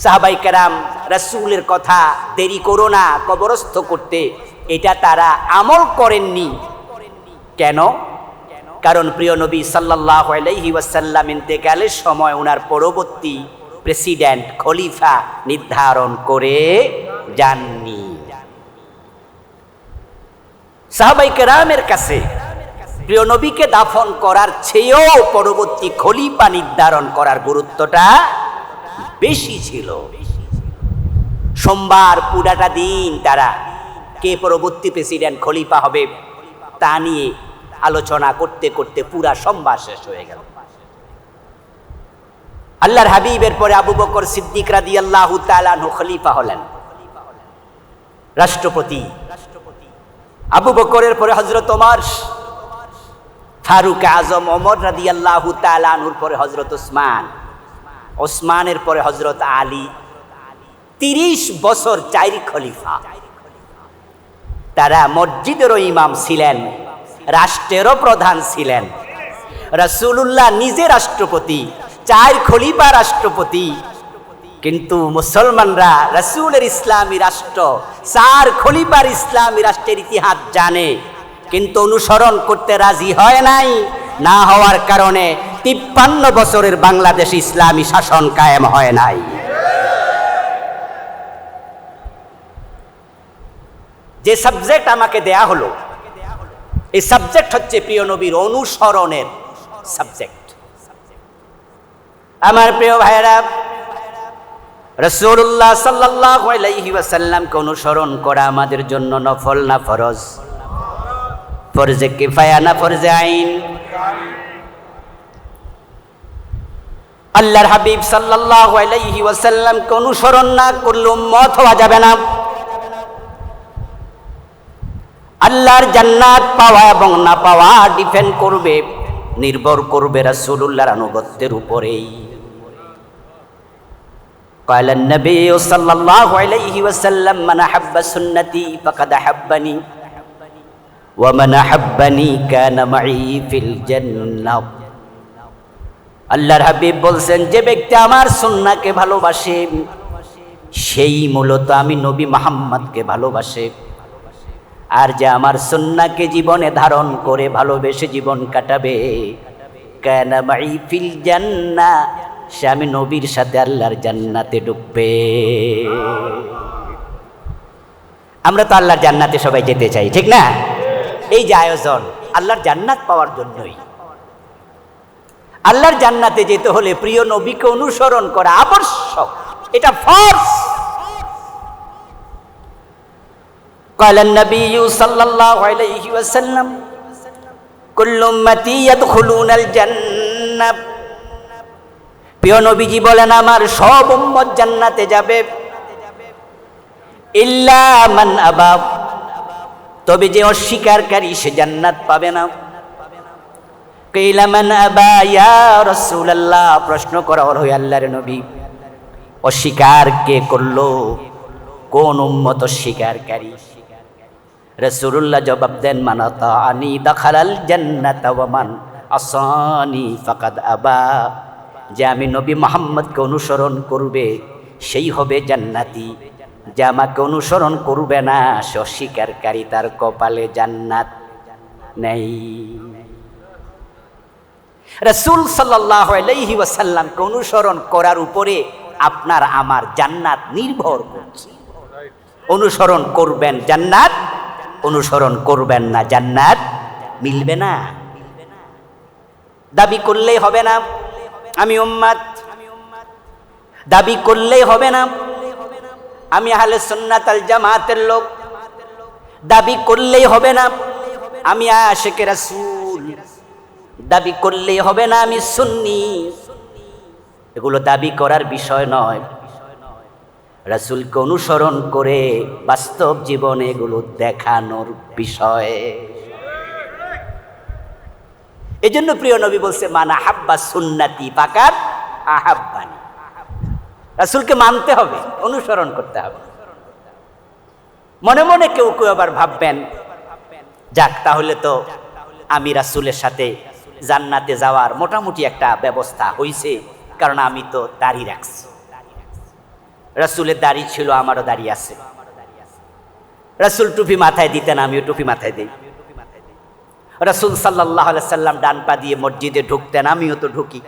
S1: সাহাবায়ে কেরাম রাসূলের কথা দেরি করো না কবরস্থ করতে, এটা তারা আমল করেননি। কেন? কারণ প্রিয় নবী সাল্লাল্লাহু আলাইহি ওয়াসাল্লাম ইন্তেকালের সময় ওনার পরবর্তী প্রেসিডেন্ট খলিফা নির্ধারণ করে যাননি। সাহাবায়ে কেরামের কাছে প্রিয় নবীকে দাফন করার চেয়েও পরবর্তী খলিফা নির্ধারণ করার গুরুত্বটা বেশি ছিল। সোমবার পুরাটা দিন তারা কে পরবর্তী প্রেসিডেন্ট খলিফা হবে তা নিয়ে আলোচনা করতে করতে পুরা সোমবার শেষ হয়ে গেল। আল্লাহর হাবিবের পরে আবু বকর সিদ্দিক রাদিয়াল্লাহু তাআলা আনহু খলিফা হলেন, রাষ্ট্রপতি। আবু বকরের পরে হযরত ওমর, ফারুক আজম ওমর রাদিয়াল্লাহু তাআলা আনহুর পরে হযরত উসমান, ওসমানের পরে হযরত আলী। 30 বছর 4 খলিফা। তারা মসজিদেরও ইমাম ছিলেন, রাষ্ট্রেরও প্রধান ছিলেন। রাসূলুল্লাহ নিজে রাষ্ট্রপতি, 4 খলিফা রাষ্ট্রপতি। কিন্তু মুসলমানরা রাসূলের ইসলামী রাষ্ট্র, 4 খলিফার ইসলামী রাষ্ট্রের ইতিহাস জানে, কিন্তু অনুসরণ করতে রাজি হয় নাই। না হওয়ার কারণে 53 বছরের বাংলাদেশে ইসলামী শাসন কায়েম হয় নাই। যে সাবজেক্ট আমাকে দেয়া হলো, এই সাবজেক্ট হচ্ছে প্রিয় নবীর অনুসরণের সাবজেক্ট। আমার প্রিয় ভাইরা, রাসূলুল্লাহ সাল্লাল্লাহু আলাইহি ওয়াসাল্লামকে অনুসরণ করা আমাদের জন্য নফল না ফরজ? ফরজে কিফায়া না ফরজে আইন? আল্লাহর হাবিব সাল্লাল্লাহু আলাইহি ওয়াসাল্লামকে অনুসরণ না করলে উম্মত হওয়া যাবে না। আল্লাহর জান্নাত পাওয়া এবং না পাওয়া ডিপেন্ড করবে, নির্ভর করবে রাসূলুল্লাহর আনুগত্যের উপরেই। قال النبي صلى الله عليه وسلم من أحب سنتي فقد أحبني ومن أحبني كان معي في الجنة। আল্লাহর হাবিব বলছেন, যে ব্যক্তি আমার সুন্নাহকে ভালোবাসে সেই মূলত আমি নবী মুহাম্মদকে ভালোবাসে। আর যে আমার সুন্নাহকে জীবনে ধারণ করে ভালোবেসে জীবন কাটাবে, কানা মাই ফিল জান্নাহ, সে আমি নবীর সাথে আল্লাহর জান্নাতে ঢুকবে। আমরা তো আল্লাহর জান্নাতে সবাই যেতে চাই, ঠিক না? এই যে আয়োজন আল্লাহর জান্নাত পাওয়ার জন্যই। আল্লাহর জান্নাতে যেতে হলে প্রিয় নবীকে অনুসরণ করা আবশ্যক, এটা ফরজ। قال النبي صلى الله عليه وسلم كل امتي يدخلون الجنة। প্রিয় নবীজি বলেন, আমার সব উম্মত জান্নাতে যাবে, ইল্লা মান আবা, তবে যে অস্বীকারী সে জান্নাত পাবে না। কিলা মান আবা ইয়া রাসূলুল্লাহ, প্রশ্ন করা হলো, আল্লাহর নবী অস্বীকার কে করলো? কোন উম্মত অস্বীকারী? রাসূলুল্লাহ জবাব দেন, মান আতাআনি দাখালাল জান্নাতা ওয়া মান আসানি ফাকাদ আবা। যে আমি নবী মুহাম্মদকে অনুসরণ করবে সেই হবে জান্নাতি, যে আমাকে অনুসরণ করবে না সে অস্বীকারী, তার কপালে জান্নাত নেই। রাসূল সাল্লাল্লাহু আলাইহি ওয়াসাল্লামকে অনুসরণ করার উপরে আপনার আমার জান্নাত নির্ভর করছে। অনুসরণ করবেন জান্নাত, অনুসরণ করবেন না জান্নাত মিলবে না। দাবি করলেই হবে না আমি উম্মত, দাবি করলেই হবে না আমি আহলে সুন্নাত আল জামাতের লোক, দাবি করলেই হবে না আমি আশিকে রাসূল, দাবি করলেই হবে না আমি সুন্নি। এগুলো দাবি করার বিষয় নয়, রাসূলকে অনুসরণ করে বাস্তব জীবনে এগুলো দেখানোর বিষয়। এজন্য প্রিয় নবী বলছে, মান আহাব্বা সুন্নতি ফাকাদ আহাব্বানি। রাসূলকে মানতে হবে, অনুসরণ করতে হবে। মনে মনে কেউ কেউ আবার ভাববেন, যাক তাহলে তো আমি রাসূলের সাথে জান্নাতে যাওয়ার মোটামুটি একটা ব্যবস্থা হইছে, কারণ আমি তো দাড়ি রাখছি। রাসূলের দাড়ি ছিল, আমারও দাড়ি আছে। রাসূল টুপি মাথায় দিতেন, আমিও টুপি মাথায় দিই। রাসূল সাল্লাল্লাহু আলাইহি সাল্লাম ডান পা দিয়ে মসজিদে ঢুকতেন, আমিও তো ঢুকি।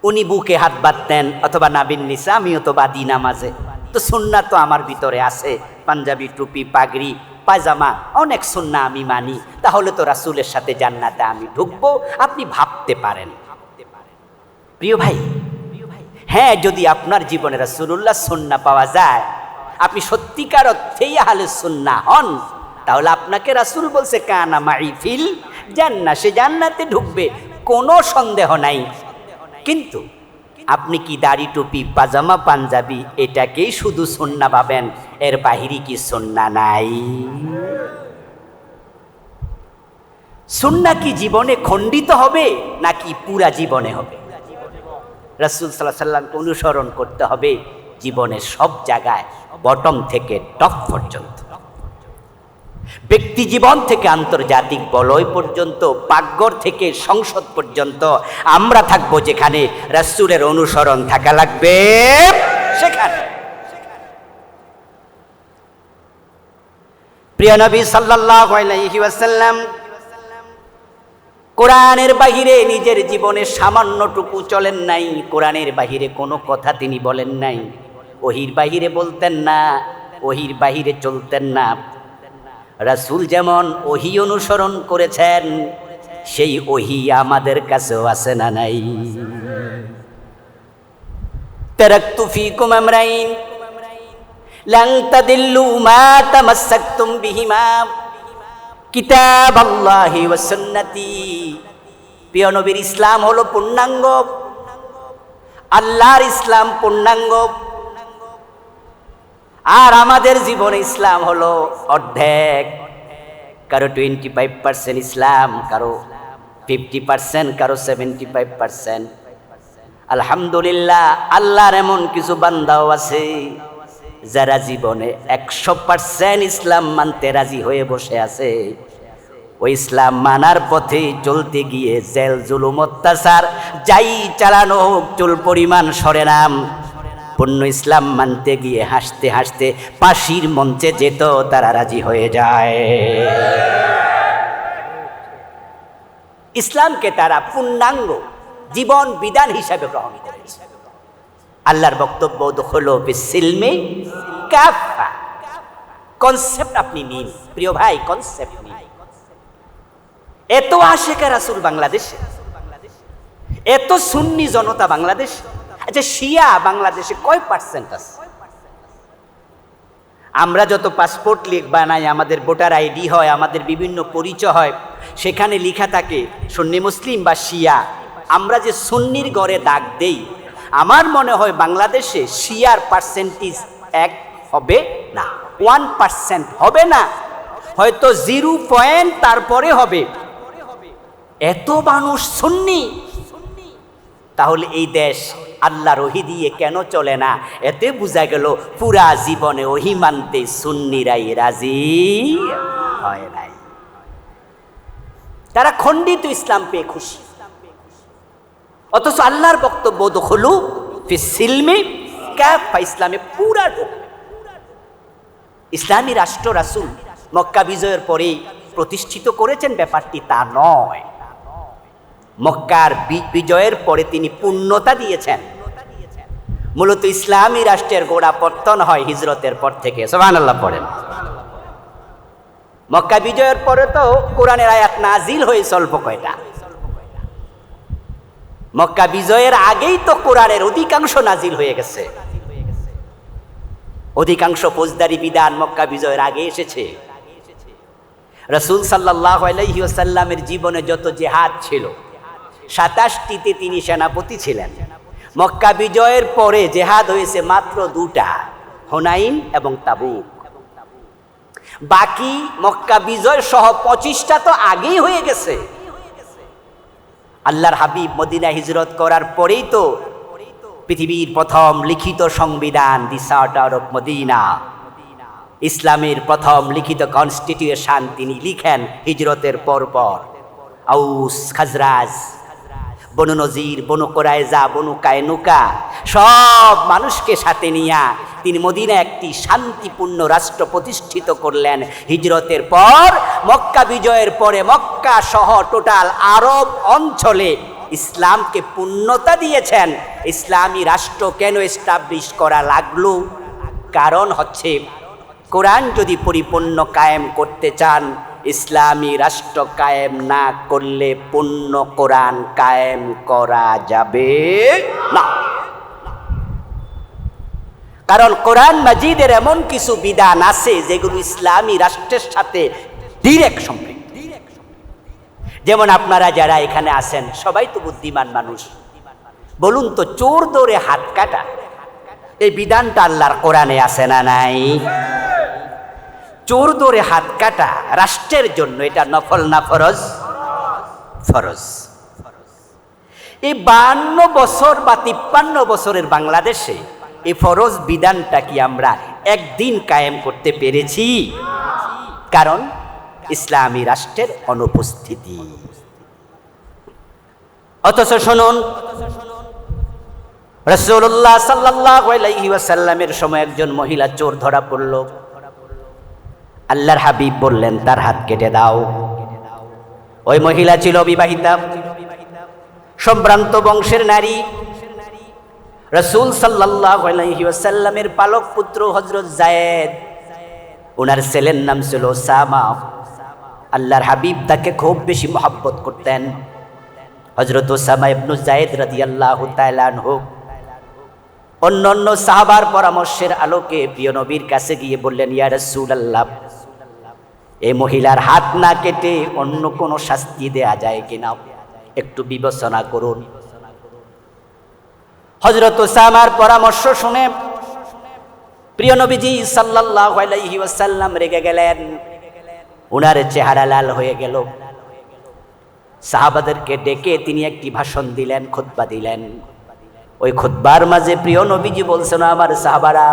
S1: উনি বুকে হাত বাঁধতেন অথবা নাবিন নিচে, আমিও তো বাঁধি নামাজে। তো সুন্নাত তো আমার ভিতরে আছে, পাঞ্জাবি টুপি পাগড়ি পায়জামা অনেক সুন্নাহ আমি মানি, তাহলে তো রাসূলের সাথে জান্নাতে আমি ঢুকবো, আপনি ভাবতে পারেন। প্রিয় ভাই, হ্যাঁ, যদি আপনার জীবনে রাসূলুল্লাহ সুন্নাহ পাওয়া যায়, আপনি সত্যিকার অর্থেই আহলে সুন্নাহ হন, তাহলে আপনাকে রাসূল বলছে কানা মাই ফিল জান্নাহ, সে জান্নাতে ঢুকবে, কোনো সন্দেহ নাই। কিন্তু আপনি কি দাড়ি টুপি পাজামা পাঞ্জাবি এটাকেই শুধু সুন্নাহ ভাবেন, এর বাহিরে কি সুন্নাহ নাই? সুন্নাহ কি জীবনে খণ্ডিত হবে নাকি পুরা জীবনে হবে? রাসূল সাল্লাল্লাহু আলাইহি সাল্লামকে অনুসরণ করতে হবে জীবনের সব জায়গায়, বটম থেকে টপ পর্যন্ত, ব্যক্তি জীবন থেকে আন্তর্জাতিক বলয় পর্যন্ত, পাকঘর থেকে সংসদ পর্যন্ত আমরা থাকবো যেখানে রাসূলের অনুসরণ থাকা লাগবে সেখানে। প্রিয় নবী সাল্লাল্লাহু আলাইহি ওয়াসাল্লাম কোরআনের বাহিরে নিজের জীবনে সামান্যটুকু চলেন নাই, কোরআনের বাহিরে কোনো কথা তিনি বলেন নাই, ওহির বাহিরে বলতেন না, ওহির বাহিরে চলতেন না। রাসূল যেমন ওহী অনুসরণ করেছেন, সেই ওহী আমাদের কাছেও আছে না নাই? তারাকতু ফীকুম আমরাইন লান তাদিল্লু মা তামাসসাকতুম বিহিমা কিতাবাল্লাহি ওয়া সুন্নতি। প্রিয় নবীর ইসলাম হলো পূর্ণাঙ্গ, আল্লাহর ইসলাম পূর্ণাঙ্গ, আর আমাদের জীবনে ইসলাম হলো অর্ধেক। কারো 25% ইসলাম, কারো 50%, কারো 75%। আলহামদুলিল্লাহ, আল্লাহর এমন কিছু বান্দাও আছে যারা জীবনে 100% ইসলাম মানতে রাজি হয়ে বসে আছে। ওই ইসলাম মানার পথে চলতে গিয়ে জেল জুলুম অত্যাচার যাই চালানো হোক, চুল পরিমাণ সরে নাম, পূর্ণ ইসলাম মানতে গিয়ে হাসতে হাসতে ফাঁসির মঞ্চে যেত তারা রাজি হয়ে যায়। ইসলামকে তারা পূর্ণাঙ্গ জীবন বিধান হিসাবে গ্রহণ করেছে। আল্লাহর বক্তব্য হলো বিসিলমে কাফা। কনসেপ্ট আপনি নিন প্রিয় ভাই, কনসেপ্ট নিন। এত আশেকে রাসূল বাংলাদেশে, এত সুন্নি জনতা বাংলাদেশে, আচ্ছা শিয়া বাংলাদেশে কয় পার্সেন্ট আছে? আমরা যত পাসপোর্ট বানাই, আমাদের ভোটার আইডি হয়, আমাদের বিভিন্ন পরিচয় হয়, সেখানে লেখা থাকে সুন্নি মুসলিম বা শিয়া। আমরা যে সুন্নির গড়ে দাগ দেই, আমার মনে হয় বাংলাদেশে শিয়ার পার্সেন্টেজ 1 হবে না, 1% হবে না, হয়তো 0 তারপরে হবে। এত মানুষ সুন্নি, তাহলে এই দেশ আল্লাহর ওহী দিয়ে কেন চলে না? এতে বোঝা গেল পুরা জীবনে ওহী মানতে সুন্নিরাই রাজি হয় নাই। তারা খণ্ডিত ইসলাম পেয়ে খুশি, অথচ আল্লাহর বক্তব্য দুখুলু ফিস-সিলমি কাফা, ইসলামে পুরা ঢোক। ইসলামী রাষ্ট্র রাসূল মক্কা বিজয়ের পরেই প্রতিষ্ঠিত করেছেন, ব্যাপারটি তা নয়। মক্কার বিজয়ের পরে তিনি পূর্ণতা দিয়েছেন। মূলত ইসলামী রাষ্ট্রের গোড়া পত্তন হয় হিজরতের পর থেকে। সুবহানাল্লাহ পড়েন। মক্কা বিজয়ের পরে তো কোরআনের আয়াত নাজিল হয়েছে অল্প কয়টা। মক্কা বিজয়ের আগেই তো কোরআনের অধিকাংশ নাজিল হয়ে গেছে। অধিকাংশ ফৌজদারি বিধান মক্কা বিজয়ের আগে এসেছে। রাসূল সাল্লাল্লাহু আলাইহি ওয়াসাল্লামের জীবনে যত জিহাদ ছিল 27টিতে তিনি সেনাপতি ছিলেন। মক্কা বিজয়ের পরে জিহাদ হয়েছে মাত্র 2টা, হুনাইন এবং তাবুক। বাকি মক্কা বিজয় সহ 25টা তো আগেই হয়ে গেছে। আল্লাহর হাবিব মদিনা হিজরত করার পরেই তো পৃথিবীর প্রথম লিখিত সংবিধান, দি চার্টার অফ মদিনা, ইসলামের প্রথম লিখিত কনস্টিটিউশন তিনি লিখেন হিজরতের পরপর। আউস, খাজরাজ, বনু নজির, বনু কোরাইজা, বনু কায়নুকা সব মানুষকে সাথে নিয়ে তিনি মদিনা একটি শান্তিপূর্ণ রাষ্ট্র প্রতিষ্ঠিত করলেন। হিজরতের পর মক্কা বিজয়ের পরে মক্কা সহ টোটাল আরব অঞ্চলে ইসলামকে পূর্ণতা দিয়েছেন। ইসলামী রাষ্ট্র কেন এস্টাবলিশ করা লাগলো? কারণ হচ্ছে কোরআন যদি পরিপূর্ণ কায়েম করতে চান, ইসলামী রাষ্ট্র কায়েম না করলে পূর্ণ কোরআন কায়েম করা যাবে না। কারণ কোরআন মাজিদের এমন কিছু বিধান আছে যেগুলো ইসলামী রাষ্ট্রের সাথে ডিরেক্ট সম্পৃক্ত। যেমন আপনারা যারা এখানে আছেন সবাই তো বুদ্ধিমান মানুষ, বলুন তো চোর ধরে হাত কাটা এই বিধানটা আল্লাহর কোরআনে আছে না নাই? চোর ধরে হাত কাটা রাষ্ট্রের জন্য এটা নফল না ফরজ? ফরজ। এই 52 বছর বা 53 বছরের বাংলাদেশে এই ফরজ বিধানটা কি আমরা একদিন কায়েম করতে পেরেছি? কারণ ইসলামী রাষ্ট্রের অনুপস্থিতি। অথচ শুনুন, রাসূলুল্লাহ সাল্লাল্লাহু আলাইহি ওয়াসাল্লামের সময় একজন মহিলা চোর ধরা পড়ল। আল্লাহর হাবিব বললেন তার হাত কেটে দাও। ওই মহিলা ছিল বিবাহিতা, সম্ভ্রান্ত বংশের নারী। রাসূল সাল্লাল্লাহু আলাইহি ওয়াসাল্লামের পালক পুত্র হযরত যায়েদ, ওনার ছেলের নাম ছিল ওসামা। আল্লাহর হাবিব তাকে খুব বেশি মহব্বত করতেন। হযরত ওসামা ইবনে যায়েদ রাদিয়াল্লাহু তাআলা আনহু অন্যান্য সাহাবার পরামর্শের আলোকে প্রিয় নবীর কাছে গিয়ে বললেন, ইয়া রাসূলুল্লাহ, এই মহিলার হাত না কেটে অন্য কোনো শাস্তি দেয়া যায় কিনা, একটু বিবেচনা করুন। হযরত ওসামার পরামর্শ শুনে প্রিয় নবীজি সাল্লাল্লাহু আলাইহি ওয়াসাল্লাম রেগে গেলেন, ওনার চেহারা লাল হয়ে গেল। সাহাবাদেরকে ডেকে তিনি একটি ভাষণ দিলেন, খুতবা দিলেন। ওই খুতবার মাঝে প্রিয় নবীজি বলছেন, আমার সাহাবারা,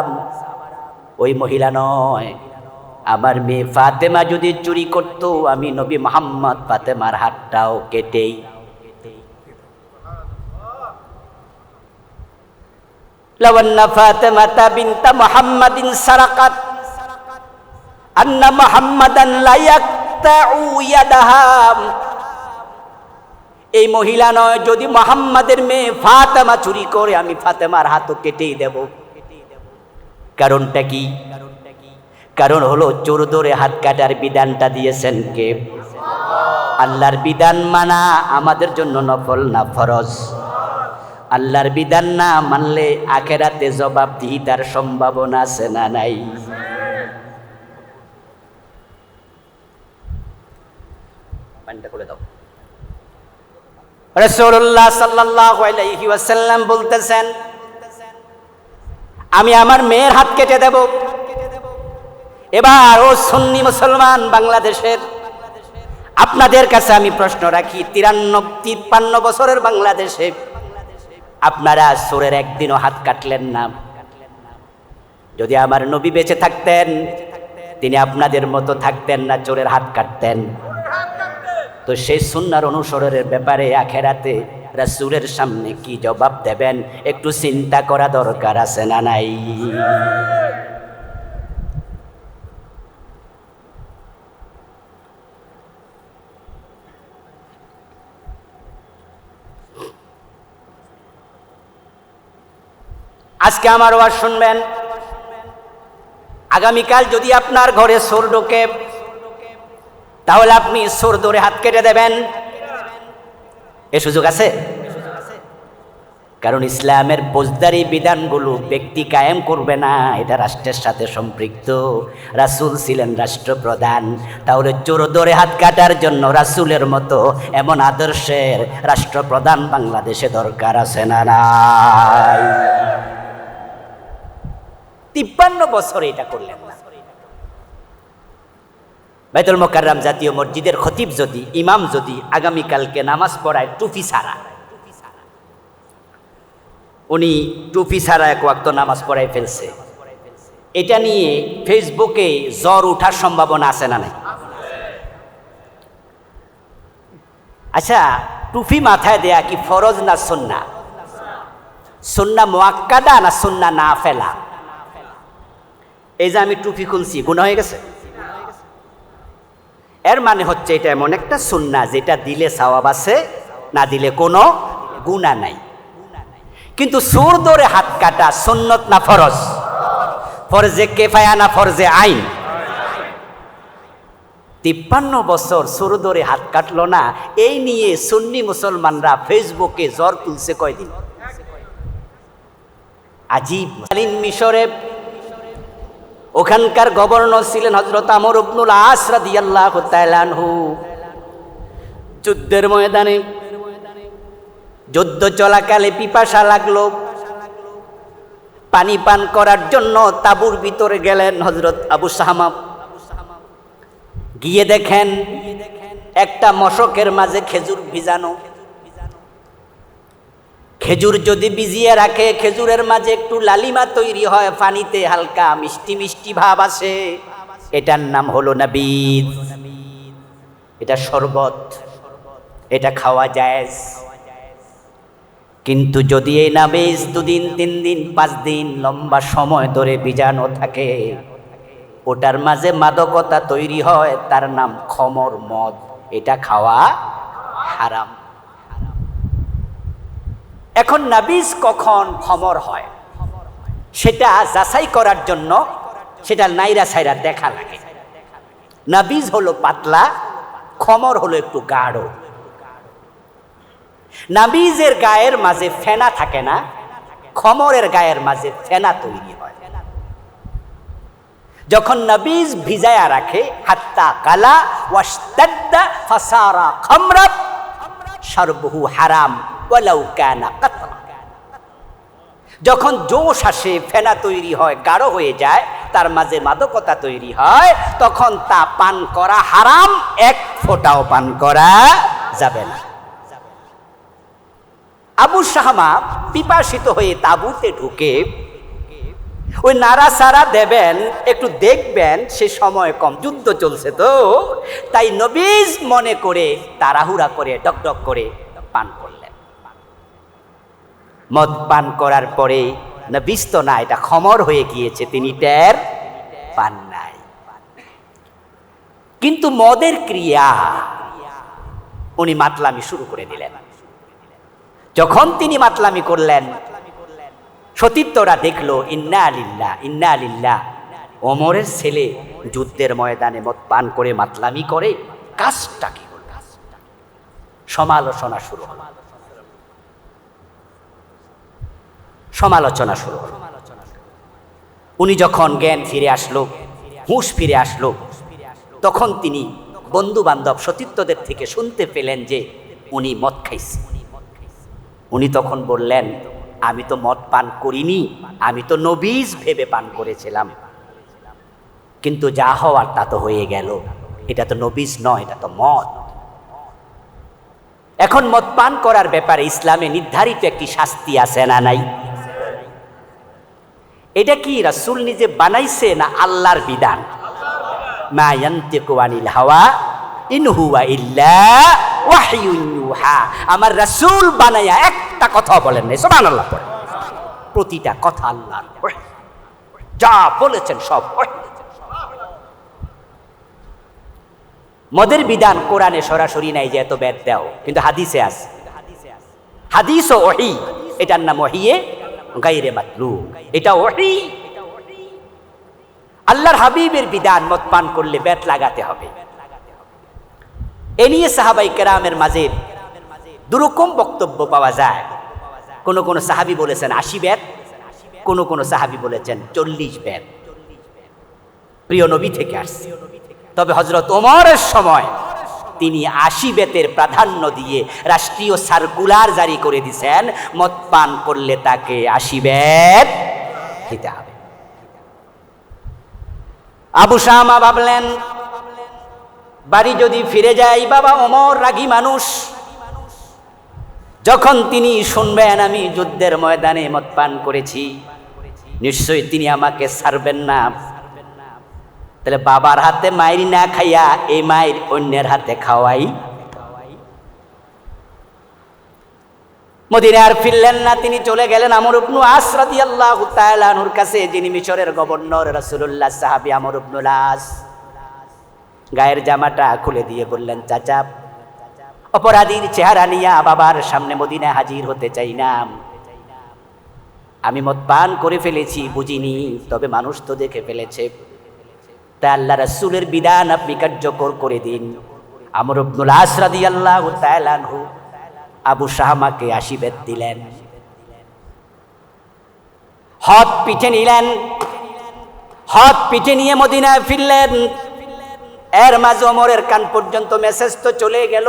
S1: ওই মহিলা নয়, আমার মেয়ে ফাতেমা যদি চুরি করত, আমি নবী মুহাম্মদ ফাতেমার হাতটাও কেটেই। লাওয়ান্না ফাতেমাতা বিনতা মুহাম্মাদিন সারাকাত আন্না মুহাম্মাদান লা ইয়াকতাউ ইয়াদাহা। এই মহিলা নয়, যদি মুহাম্মাদের মেয়ে ফাতেমা চুরি করে আমি ফাতেমার হাতও কেটেই দেব। কারণটা কি? কারণ হলো চোর ধরে হাত কাটার বিধানটা দিয়েছেন কে? আল্লাহর বিধান মানা আমাদের জন্য নফল না ফরজ? আল্লাহর বিধান না মানলে আখেরাতে জবাবদিহিতার সম্ভাবনা আছে না নাই? পানিটা খুলে দাও। রাসূলুল্লাহ সাল্লাল্লাহু আলাইহি ওয়াসাল্লাম বলতেছেন, আমি আমার মেয়ের হাত কেটে দেব। এবার ও সুন্নি মুসলমান বাংলাদেশের, আপনাদের কাছে আমি প্রশ্ন রাখি, 53 বছরের বাংলাদেশে আপনারা চোরের একদিনও হাত কাটলেন না। যদি আমার নবী বেঁচে থাকতেন, তিনি আপনাদের মতো থাকতেন না, চোরের হাত কাটতেন। তো সেই সুন্নাহর অনুসরণের ব্যাপারে আখেরাতে রাসূলের সামনে কি জবাব দেবেন, একটু চিন্তা করা দরকার আছে না নাই? আজকে আমার ওয়াজ শুনবেন, আগামীকাল যদি আপনার ঘরে চোর ঢোকে, তাহলে আপনি চোর ধরে হাত কেটে দেবেন? এ সুযোগ আছে? কারণ ইসলামের ফৌজদারি বিধানগুলো ব্যক্তি কায়েম করবে না, এটা রাষ্ট্রের সাথে সম্পৃক্ত। রাসূল ছিলেন রাষ্ট্রপ্রধান, তাহলে চোর ধরে হাত কাটার জন্য রাসূলের মতো এমন আদর্শের রাষ্ট্রপ্রধান বাংলাদেশে দরকার আছে না নাই? 53 বছরে এটা করলেন না। বাইতুল মুকাররম জাতীয় মসজিদের খতিব যদি, ইমাম যদি আগামীকালকে নামাজ পড়ায় টুপি ছাড়া, উনি টুপি ছাড়া এক ওয়াক্ত নামাজ পড়ায় ফেলছে, এটা নিয়ে ফেসবুকে জ্বর ওঠার সম্ভাবনা আছে না নাই? আচ্ছা, টুপি মাথায় দেয়া কি ফরজ না সুন্নাহ? সুন্নাহ মুআক্কাদা না সুন্নাহ নাফিলা? এই যে আমি টুপি খুলছি, গুনাহ হয়ে গেছে? এর মানে হচ্ছে এটা এমন একটা সুন্নাহ যেটা দিলে সওয়াব আছে, না দিলে কোনো গুনাহ নাই। কিন্তু চোর ধরে হাত কাটা সুন্নত না ফরজ? ফরজে কেফায়া না ফরজে আইন? 53 বছর সুর ধরে হাত কাটলো না, এই নিয়ে সুন্নি মুসলমানরা ফেসবুকে জ্বর তুলছে কয়দিন। আজীব। মিশরে ওখানকার গভর্নর ছিলেন হযরত আমর ইবনুল আস রাদিয়াল্লাহু তাআলা আনহু। যুদ্ধের ময়দানে যুদ্ধ চলাকালে পিপাসা লাগলো, পানি পান করার জন্য তাঁবুর ভিতরে গেলেন হযরত আবু সাহামা। গিয়ে দেখেন একটা মশকের মাঝে খেজুর ভিজানো। খেজুর যদি ভিজিয়ে রাখে, খেজুরের মাঝে একটু লালিমা তৈরি হয়, পানিতে হালকা মিষ্টি মিষ্টি ভাব আসে, এটার নাম হলো নাবিদ। এটা শরবত, এটা খাওয়া জায়েজ। কিন্তু যদি এই নাবিজ 2 দিন 3 দিন 5 দিন লম্বা সময় ধরে ভিজানো থাকে, ওটার মাঝে মাদকতা তৈরি হয়, তার নাম খমর, মদ। এটা খাওয়া হারাম। এখন নাবিজ কখন খমর হয় সেটা যাচাই করার জন্য সেটা নাইরা সাইরা দেখা লাগে। নাবিজ হলো পাতলা, খমর হলো একটু গাঢ়। নাবিজের গায়ের মাঝে ফেনা থাকে না, খমরের গায়ের মাঝে ফেনা তৈরি হয়। যখন নাবিজ ভিজায়া রাখে, হাত্তা কালা ওয়াশতাদ্দা ফাসারা খামরা শারবুহু হারাম ওয়ালাউ কানা কাতরা। যখন জোশ আসে, ফেনা তৈরি হয়, গাঢ় হয়ে যায়, তার মাঝে মাদকতা তৈরি হয়, তখন তা পান করা হারাম, 1 ফোঁটাও পান করা যাবে না। আবু সাহামা পিপাসিত হয়ে তাঁবুতে ঢুকে ওই নাড়াচাড়া দেবেন, একটু দেখবেন, সে সময় কম, যুদ্ধ চলছে তো, তাই নবীজ মনে করে তাড়াহুড়া করে ডকডক করে পান করলেন। মদ পান করার পরে নবীজ তো না, এটা খমর হয়ে গিয়েছে, তিনি টের পান নাই। কিন্তু মদের ক্রিয়া, উনি মাতলামি শুরু করে দিলেন। যখন তিনি মাতলামি করলেন, সতীর্থরা দেখলো, ইন্না লিল্লাহ ইন্না লিল্লাহ, ওমরের ছেলে যুদ্ধের ময়দানে মদ পান করে মাতলামি করে, কাজটা কি হল? সমালোচনা শুরু হল, সমালোচনা শুরু হল। উনি যখন জ্ঞান ফিরে আসলো, হুঁশ ফিরে আসলো, তখন তিনি বন্ধু বান্ধব সতীর্থদের থেকে শুনতে পেলেন যে উনি মদ খাইছে। উনি তখন বললেন, আমি তো মদ পান করিনি, আমি তো নবীজ ভেবে পান করেছিলাম, কিন্তু যা হওয়ার তা তো হয়ে গেল, এটা তো নবীজ নয়, এটা তো মদ। এখন মদ পান করার ব্যাপারে ইসলামে নির্ধারিত একটি শাস্তি আছে না নাই? এটা কি রাসূল নিজে বানাইছে না আল্লাহর বিধান? মা ইয়ানতিকু আনিল হাওয়া ইন হুয়া ইল্লা ওয়াহয়ুন ইউহা। আমার রাসূল বানায়া একটা কথা বলেন নাই, সুবহানাল্লাহ পড়ে। প্রতিটা কথা আল্লাহর ওহী, যা বলেছেন সব ওহী। মদের বিধান কোরআনে সরাসরি নাই যে এত বেদ দাও, কিন্তু হাদিসে আছে। হাদিস ও ওহী, এটার নাম ওহীয়ে গায়রে মাতলু, এটা ওহী। আল্লাহর হাবিবের বিধান, মদ পান করলে বেত লাগাতে হবে। এ নিয়ে সাহাবাই কেরামের মাঝে দুরকম বক্তব্য পাওয়া যায়। কোন কোন সাহাবী বলেছেন 80 বেত, কোন কোন সাহাবী বলেছেন 40 বেত। প্রিয় নবী থেকে আসছে। তবে হযরত ওমরের সময় তিনি 80 বেতের প্রাধান্য দিয়ে রাষ্ট্রীয় সার্কুলার জারি করে দিয়েছেন, মদ পান করলে তাকে 80 বেত দিতে হবে। আবু শামা ভাবলেন, বাড়ি যদি ফিরে যাই, বাবা ওমর রাগী মানুষ, যখন তিনি শুনবেন আমি যুদ্ধের ময়দানে মদ পান করেছি, নিশ্চয়ই তিনি আমাকে ছাড়বেন না। তাহলে বাবার হাতে মাইর না খাইয়া এই মাইর অন্যের হাতে খাওয়াই। মদিনায় আর ফিরলেন না, তিনি চলে গেলেন আমর ইবনে আস রাদিয়াল্লাহু তাআলা আনহুর কাছে, যিনি মিশরের গভর্নর। রাসূলুল্লাহ সাহাবী আমর ইবনে আস গায়ের জামাটা খুলে দিয়ে বললেন, চাচা, অপরাধীর চেহারা নিয়ে বাবার সামনে মদিনায় হাজির হতে চাই না। আমি মদ পান করে ফেলেছি, বুঝিনি, তবে মানুষ তো দেখে ফেলেছে, তাই আল্লাহ রাসূলের বিধান আপনি কার্যকর করে দিন। আমর ইবনুল আস রাদিয়াল্লাহু তাআলা আনহু আবু শাহমাকে 80 বেত দিলেন, হাত পিঠে নিলেন, হাত পিঠে নিয়ে মদিনায় ফিরলেন। এর মাঝে ওমরের কান পর্যন্ত মেসেজ তো চলে গেল।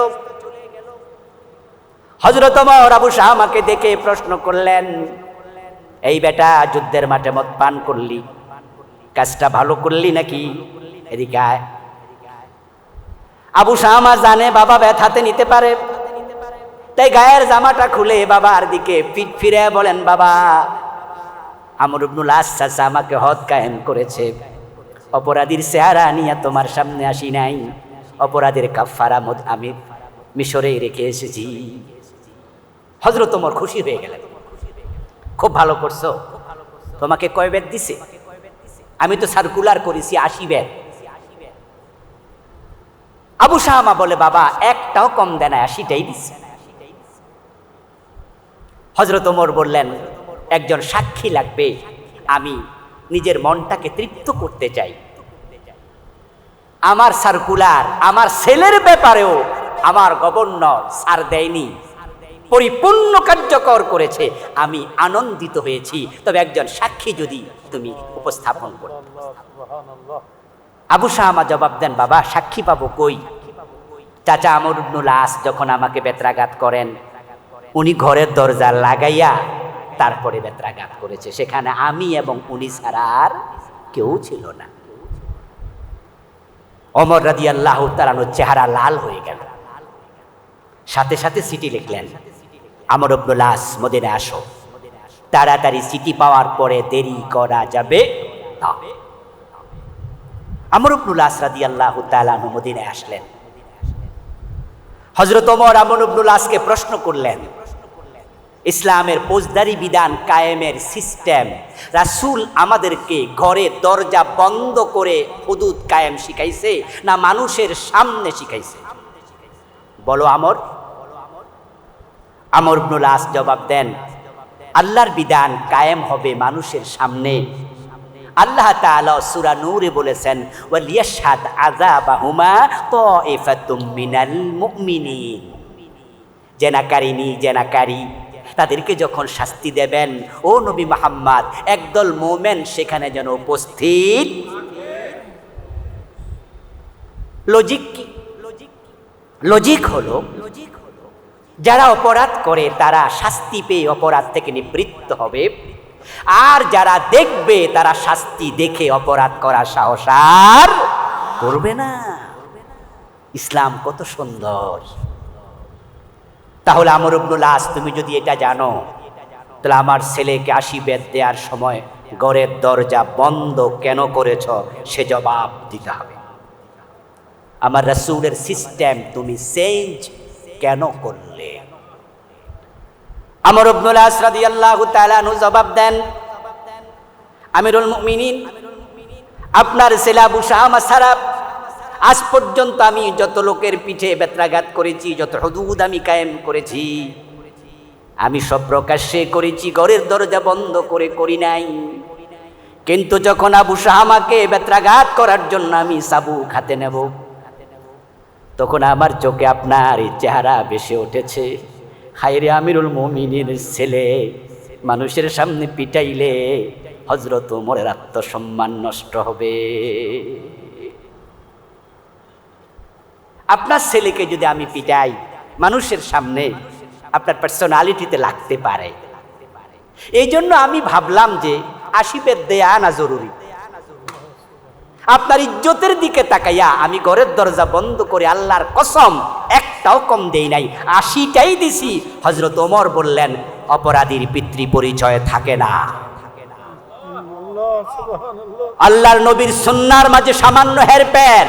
S1: হযরত ওমর আবু শাহমাকে দেখে প্রশ্ন করলেন, এই বেটা, যুদ্ধের মাঠে মদ পান করলি, কাজটা ভালো করলি নাকি? এদিকে আয়। আবু শাহমা জানে বাবা ব্যথাতে নিতে পারে, তাই গায়ের জামাটা খুলে বাবার দিকে পিঠ ফিরে বলেন, বাবা, আমর ইবনুল আস চাচা আমাকে হদ কায়েম করেছে, অপরাধীর চেহারা নিয়ে তোমার সামনে আসি নাই, অপরাধের কাফারা আমি মিশরে রেখে এসেছি। হযরত ওমর খুশি হয়ে গেলেন, খুব ভালো করছো, তোমাকে কয় বেত দিছে? আমি তো সার্কুলার করেছি 80 বেত। আবু শাহমা বলে, বাবা একটাও কম দেয় না, 80টাই দিচ্ছে। হযরত ওমর বললেন, একজন সাক্ষী লাগবে, আমি নিজের মনটাকে তৃপ্ত করতে চাই। আমার সার্কুলার আমার ছেলের ব্যাপারেও আমার গভর্নর ছাড় দেয়নি, পরিপূর্ণ কার্যকর করেছে, আমি আনন্দিত হয়েছি, তবে একজন সাক্ষী যদি তুমি উপস্থাপন করো। আবু শাহমা জবাব দেন, বাবা সাক্ষী পাবো কই? চাচা আমর ইবনুল আস যখন আমাকে বেত্রাঘাত করেন, উনি ঘরের দরজা লাগাইয়া তারপরে বেত্রাঘাত করেছে, সেখানে আমি এবং উনি ছাড়া আর কেউ ছিল না। ওমর রাদিয়াল্লাহু তাআলা চেহারা লাল হয়ে গেল, সাথে সাথে চিঠি লিখলেন, আমর ইবনুল আস মদিনায় আসো, তাড়াতাড়ি চিঠি পাওয়ার পরে দেরি করা যাবে না। আমর ইবনুল আস রাদিয়াল্লাহু তাআলা মদিনায় আসলেন। হযরত ওমর আমর ইবনুল আসকে প্রশ্ন করলেন, ইসলামের ফৌজদারি বিধান কায়েমের সিস্টেম রাসূল আমাদেরকে ঘরে দরজা বন্ধ করে হুদুদ কায়েম শিখাইছে না মানুষের সামনে শিখাইছে? বলো আমর। আমর ইবনুল আস জবাব দেন, আল্লাহর বিধান কায়েম হবে মানুষের সামনে। আল্লাহ তাআলা সূরা নূরে বলেছেন, ওয়ালিয়াশহাদ আযাবাহুমা তাইফাতুম মিনাল মুমিনিন। জেনাকারী তাদেরকে যখন শাস্তি দেবেন, ও নবী মুহাম্মদ, একদল মুমিন সেখানে যেন উপস্থিত। লজিক কি? লজিক হলো যারা অপরাধ করে তারা শাস্তি পেয়ে অপরাধ থেকে নিবৃত্ত হবে, আর যারা দেখবে তারা শাস্তি দেখে অপরাধ করার সাহস আর করবে না। ইসলাম কত সুন্দর! তাহলে আমর ইবনুল আস, তুমি যদি এটা জানো, তাহলে আমার ছেলেকে 80 বেত দেওয়ার সময় ঘরের দরজা বন্ধ কেন করেছ সে জবাব দিতে হবে। আমার রাসূলের সিস্টেম তুমি চেঞ্জ কেন করলে? আমর ইবনুল আস রাদিয়াল্লাহু তাআলা আনহু জবাব দেন, আমিরুল মুমিনিন, আপনার ছেলে আবু শাহমা ছাড়া আজ পর্যন্ত আমি যত লোকের পিঠে বেত্রাঘাত করেছি, যত হুদুদ আমি কায়েম করেছি, আমি সব প্রকাশ্যে করেছি, ঘরের দরজা বন্ধ করে করি নাই। কিন্তু যখন আবু শাহমাকে বেত্রাঘাত করার জন্য আমি চাবুক হাতে নেব, তখন আমার চোখে আপনার এই চেহারা ভেসে উঠেছে। হায়রে আমিরুল মুমিনিনের ছেলে মানুষের সামনে পিটাইলে হযরত ওমরের আত্মসম্মান নষ্ট হবে। আপনার ছেলেকে যদি আমি পিটাই মানুষের সামনে, আপনার পার্সোনালিটিতে লাগতে পারে। এই জন্য আমি ভাবলাম যে 80 বেত দেয়া না জরুরি। আপনার ইজ্জতের দিকে তাকাইয়া আমি ঘরের দরজা বন্ধ করে আল্লাহর কসম একটাও কম দেই নাই, 80টাই দিছি। হযরত ওমর বললেন, অপরাধীর পিতৃ পরিচয় থাকে না। আল্লাহর নবীর সুন্নাহর মাঝে সামান্য হেরফের,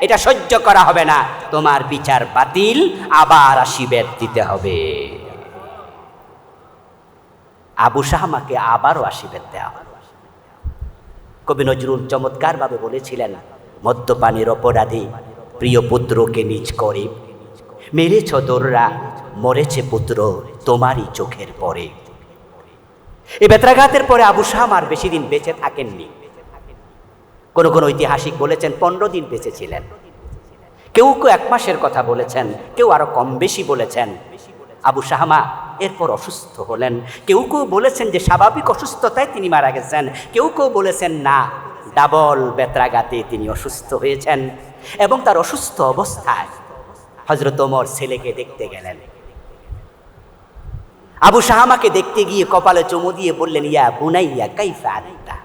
S1: এটা সহ্য করা হবে না, তোমার বিচার বাতিল, আবার 80 বেত দিতে হবে। আবু শাহমাকে আবারও 80 বেত দেওয়া হলো। কবি নজরুল চমৎকার ভাবে বলেছিলেন, মদ্যপানের অপরাধী প্রিয় পুত্রকে নিজ করে মেরেছ দোররা, মরেছে পুত্র তোমারই চোখের পরে। এই বেত্রাঘাতের পরে আবু শামা আর বেশি দিন বেঁচে থাকেননি। কোন কোন ঐতিহাসিক বলেছেন 15 দিন বেঁচে ছিলেন, কেউ কেউ 1 মাসের কথা বলেছেন, কেউ আরো কম বেশি বলেছেন। আবু শামা এরপর অসুস্থ হলেন। কেউ কেউ বলেছেন যে স্বাভাবিক অসুস্থতায় তিনি মারা গেছেন, কেউ কেউ বলেছেন না, ডাবল বেত্রাঘাতে তিনি অসুস্থ হয়েছেন। এবং তার অসুস্থ অবস্থায় হযরত ওমর ছেলেকে দেখতে গেলেন। আবু শামাকে দেখতে গিয়ে কপালে চুমু দিয়ে বললেন, ইয়া বুনাইয়া কাইফা আনতা,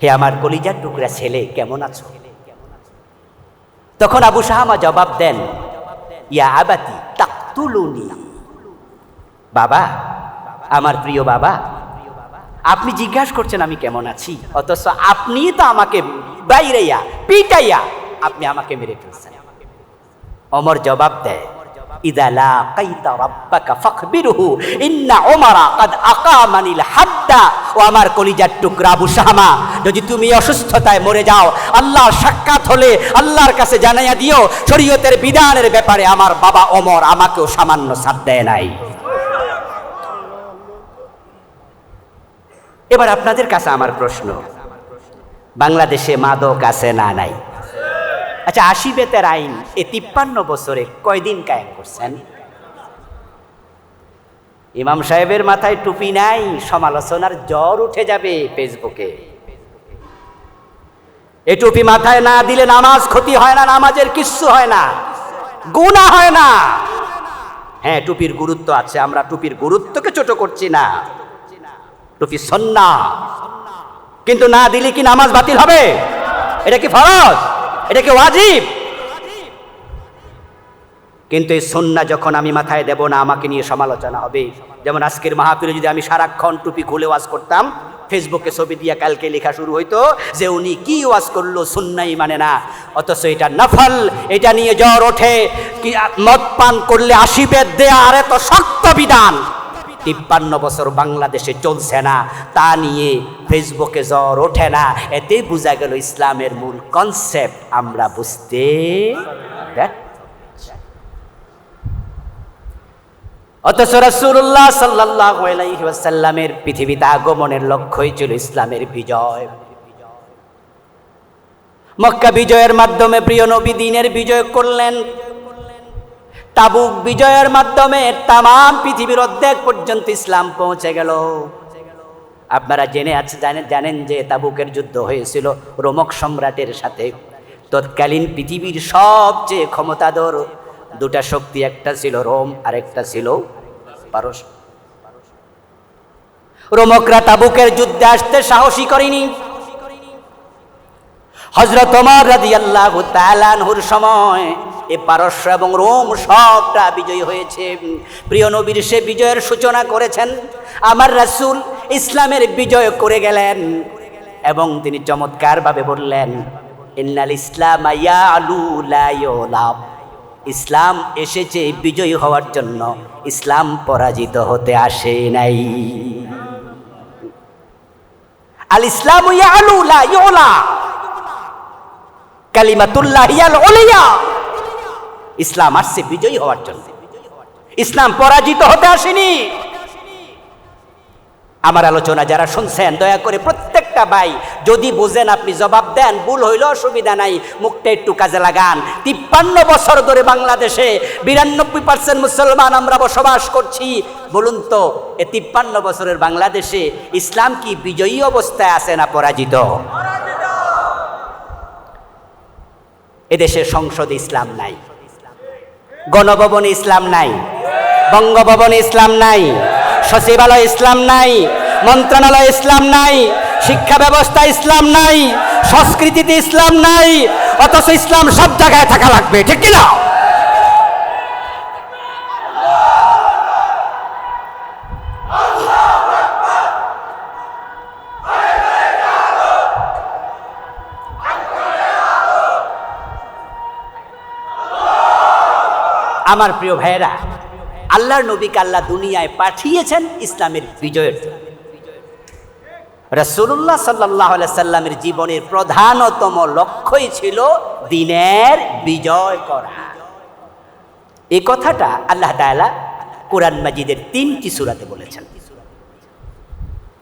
S1: হে আমার কলিজার টুকরা ছেলে, কেমন আছো? তখন আবু শামা জবাব দেন, ইয়া আবাতি তাকতুলুনি, বাবা, আমার প্রিয় বাবা, আপনি জিজ্ঞাসা করছেন আমি কেমন আছি, অথচ আপনি তো আমাকে বাইরাইয়া পিটাইয়া আপনি আমাকে মেরে ফেলছেন। ওমর জবাব দেয়, ইযা লাকাইতা রাব্বাকা ফাখবিরহু ইন্না ওমরা কাদ আকামানিল হাদ্দা। ও আমার কলিজার টুকরা আবু শামা, যদি তুমি অসুস্থতায় মরে যাও, আল্লাহর সাক্ষাৎ হলে আল্লাহর কাছে জানাইয়া দিও, শরীয়তের বিধানের ব্যাপারে আমার বাবা ওমর আমাকেও সামান্য সাথ দেয় নাই। এবার আপনাদের কাছে আমার প্রশ্ন, বাংলাদেশে মাদক আছে না নাই? আচ্ছা, 80 বেতের আইন এই 53 বছরে কয়দিন কায়েম করছেন? ইমাম সাহেবের মাথায় টুপি নাই, সমালোচনার জ্বর উঠে যাবে ফেসবুকে। এই টুপি মাথায় না দিলে নামাজ ক্ষতি হয় না, নামাজের কিচ্ছু হয় না, গুনাহ হয় না। হ্যাঁ, টুপির গুরুত্ব আছে, আমরা টুপির গুরুত্বকে ছোট করছি না, টুপি সুন্নাহ, কিন্তু না দিলে কি নামাজ বাতিল হবে? এটা কি ফরজ? এটা কি ওয়াজিব? কিন্তু এই সুন্নাহ যখন আমি মাথায় দেব না, আমাকে নিয়ে সমালোচনা হবে। যেমন আজকের মাহফিলে যদি আমি সারাক্ষণ টুপি খুলে ওয়াজ করতাম, ফেসবুকে ছবি দিয়ে কালকে লেখা শুরু হইতো যে উনি কি ওয়াজ করলো, সুন্নাই মানে না, অথচ এটা নফল, এটা নিয়ে জ্বর ওঠে। কি মদ পান করলে 80 বেত দেয়া, আর এত শক্ত বিধান 53 বছর বাংলাদেশে চলছে না, তা নিয়ে ফেসবুকে জ্বর ওঠে না। এতে বোঝা গেল ইসলামের মূল কনসেপ্ট আমরা বুঝতে ব্যর্থ। অথচ রাসূলুল্লাহ সাল্লাল্লাহু আলাইহি ওয়াসাল্লামের পৃথিবীতে আগমনের লক্ষ্যই ছিল ইসলামের বিজয়। মক্কা বিজয়ের মাধ্যমে প্রিয় নবী দ্বীনের বিজয় করলেন। তাবুক বিজয়ের মাধ্যমে তামাম পৃথিবীর অর্ধেক পর্যন্ত ইসলাম পৌঁছে গেল। আপনারা জানেন যে তাবুকের যুদ্ধ হয়েছিল রোমক সম্রাটের সাথে। তৎকালীন পৃথিবীর সবচেয়ে ক্ষমতাধর 2টা শক্তি, একটা ছিল রোম আর একটা ছিল পারস্য। রোমকরা তাবুকের যুদ্ধে আসতে সাহসী করেনি। হযরত ওমর রাদিয়াল্লাহু তাআলা আনহুর সময় এই পারস্য এবং রোম সবটা বিজয়ী হয়েছে। প্রিয় নবীর সে বিজয়ের সূচনা করেছেন আমার রাসূল, ইসলামের বিজয় করে গেলেন এবং তিনি চমৎকারভাবে বললেন, ইন্নাল ইসলাম ইয়ালু লা ইউলাব, ইসলাম এসেছে বিজয়ী হওয়ার জন্য, ইসলাম পরাজিত হতে আসে নাই। আল ইসলামু ইয়ালু লা ইউলা, কালিমাতুল্লাহ হিয়াল উলিয়া। ইসলাম আসছে বিজয়ী হওয়ার জন্য, ইসলাম পরাজিত হতে আসেনি। আমার আলোচনা যারা শুনছেন, দয়া করে প্রত্যেকটা ভাই যদি বুঝেন আপনি জবাব দেন, ভুল হইল অসুবিধা নাই, মুখটা একটু কাজে লাগান। 53 বছর ধরে বাংলাদেশে 92% মুসলমান আমরা বসবাস করছি। বলুন তো, এই 53 বছরের বাংলাদেশে ইসলাম কি বিজয়ী অবস্থায় আছে না পরাজিত? এদেশের সংসদে ইসলাম নাই, গণভবনে ইসলাম নাই, বঙ্গভবনে ইসলাম নাই, সচিবালয় ইসলাম নাই, মন্ত্রণালয় ইসলাম নাই, শিক্ষা ব্যবস্থা ইসলাম নাই, সংস্কৃতিতে ইসলাম নাই, অথচ ইসলাম সব জায়গায় থাকা লাগবে, ঠিক কিনা? আমার প্রিয় ভাইয়েরা, আল্লাহর নবীকে আল্লাহ দুনিয়ায় পাঠিয়েছেন ইসলামের বিজয়ের জন্য। রাসূলুল্লাহ সাল্লাল্লাহু আলাইহি সাল্লামের জীবনের প্রধানতম লক্ষ্যই ছিল দ্বীনের বিজয় করা। এই কথাটা আল্লাহ তাআলা কোরআন মাজিদের 3টি সূরাতে বলেছেন।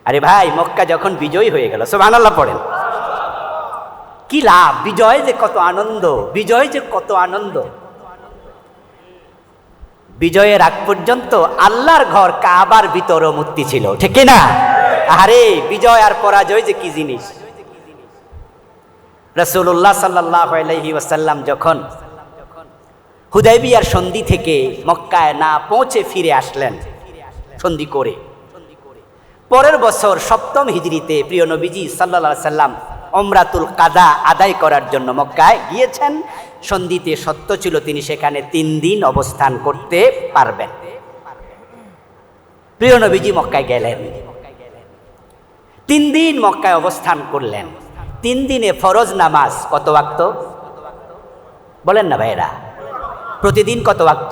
S1: আরে ভাই, মক্কা যখন বিজয় হয়ে গেল, সুবহানাল্লাহ পড়েন, কি লাভ! বিজয় যে কত আনন্দ, বিজয় যে কত আনন্দ। বিজয়ের আগ পর্যন্ত আল্লাহর ঘর কাবার ভিতরও মূর্তি ছিল, ঠিক না? আরে বিজয় আর পরাজয় যে কি জিনিস। রাসূলুল্লাহ সাল্লাল্লাহু আলাইহি ওয়াসাল্লাম যখন হুদায়বিয়ার সন্ধি থেকে মক্কায় না পৌঁছে ফিরে আসলেন সন্ধি করে, পরের বছর 7ম হিজরিতে প্রিয় নবীজি সাল্লাল্লাহু আলাইহি সাল্লাম উমরাতুল কাদা আদায় করার জন্য মক্কায় গিয়েছেন। সন্ধিতে সত্য ছিল তিনি সেখানে 3 দিন অবস্থান করতে পারবেন। প্রিয় নবীজি মক্কায় গেলেন, 3 দিন মক্কায় অবস্থান করলেন। 3 দিনে ফরজ নামাজ কত ওয়াক্ত বলেন না ভাইরা? প্রতিদিন কত ওয়াক্ত?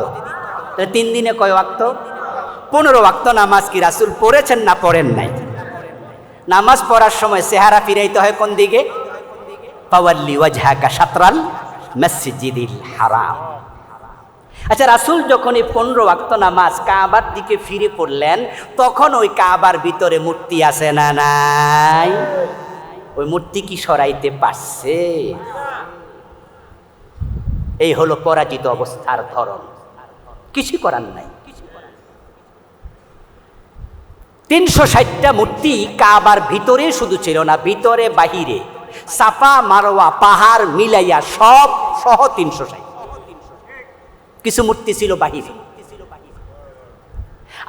S1: 3 দিনে কয় ওয়াক্ত? 15 ওয়াক্ত নামাজ কি রাসূল পড়েছেন না পড়েন নাই? নামাজ পড়ার সময় চেহারা ফিরাইতে হয় কোন দিকে? ফাওয়াল্লি ওয়াজহাকা শাতরাল মসজিদিল হারাম। আচ্ছা, রাসূল যখন এই 15 ওয়াক্ত নামাজ কাবার দিকে ফিরে পড়লেন, তখন ওই কাবার ভিতরে মূর্তি আছে না নাই? ওই মূর্তি কি সরাইতে পারছে? এই হলো পরাজিত অবস্থার ধরন, কিছু করার নাই। 360টা মূর্তি কাবার ভিতরে শুধু ছিল না, ভিতরে বাহিরে সাফা মারওয়া পাহাড় মিলাইয়া সব সহ 360। কিছু মূর্তি ছিল বাহিরে।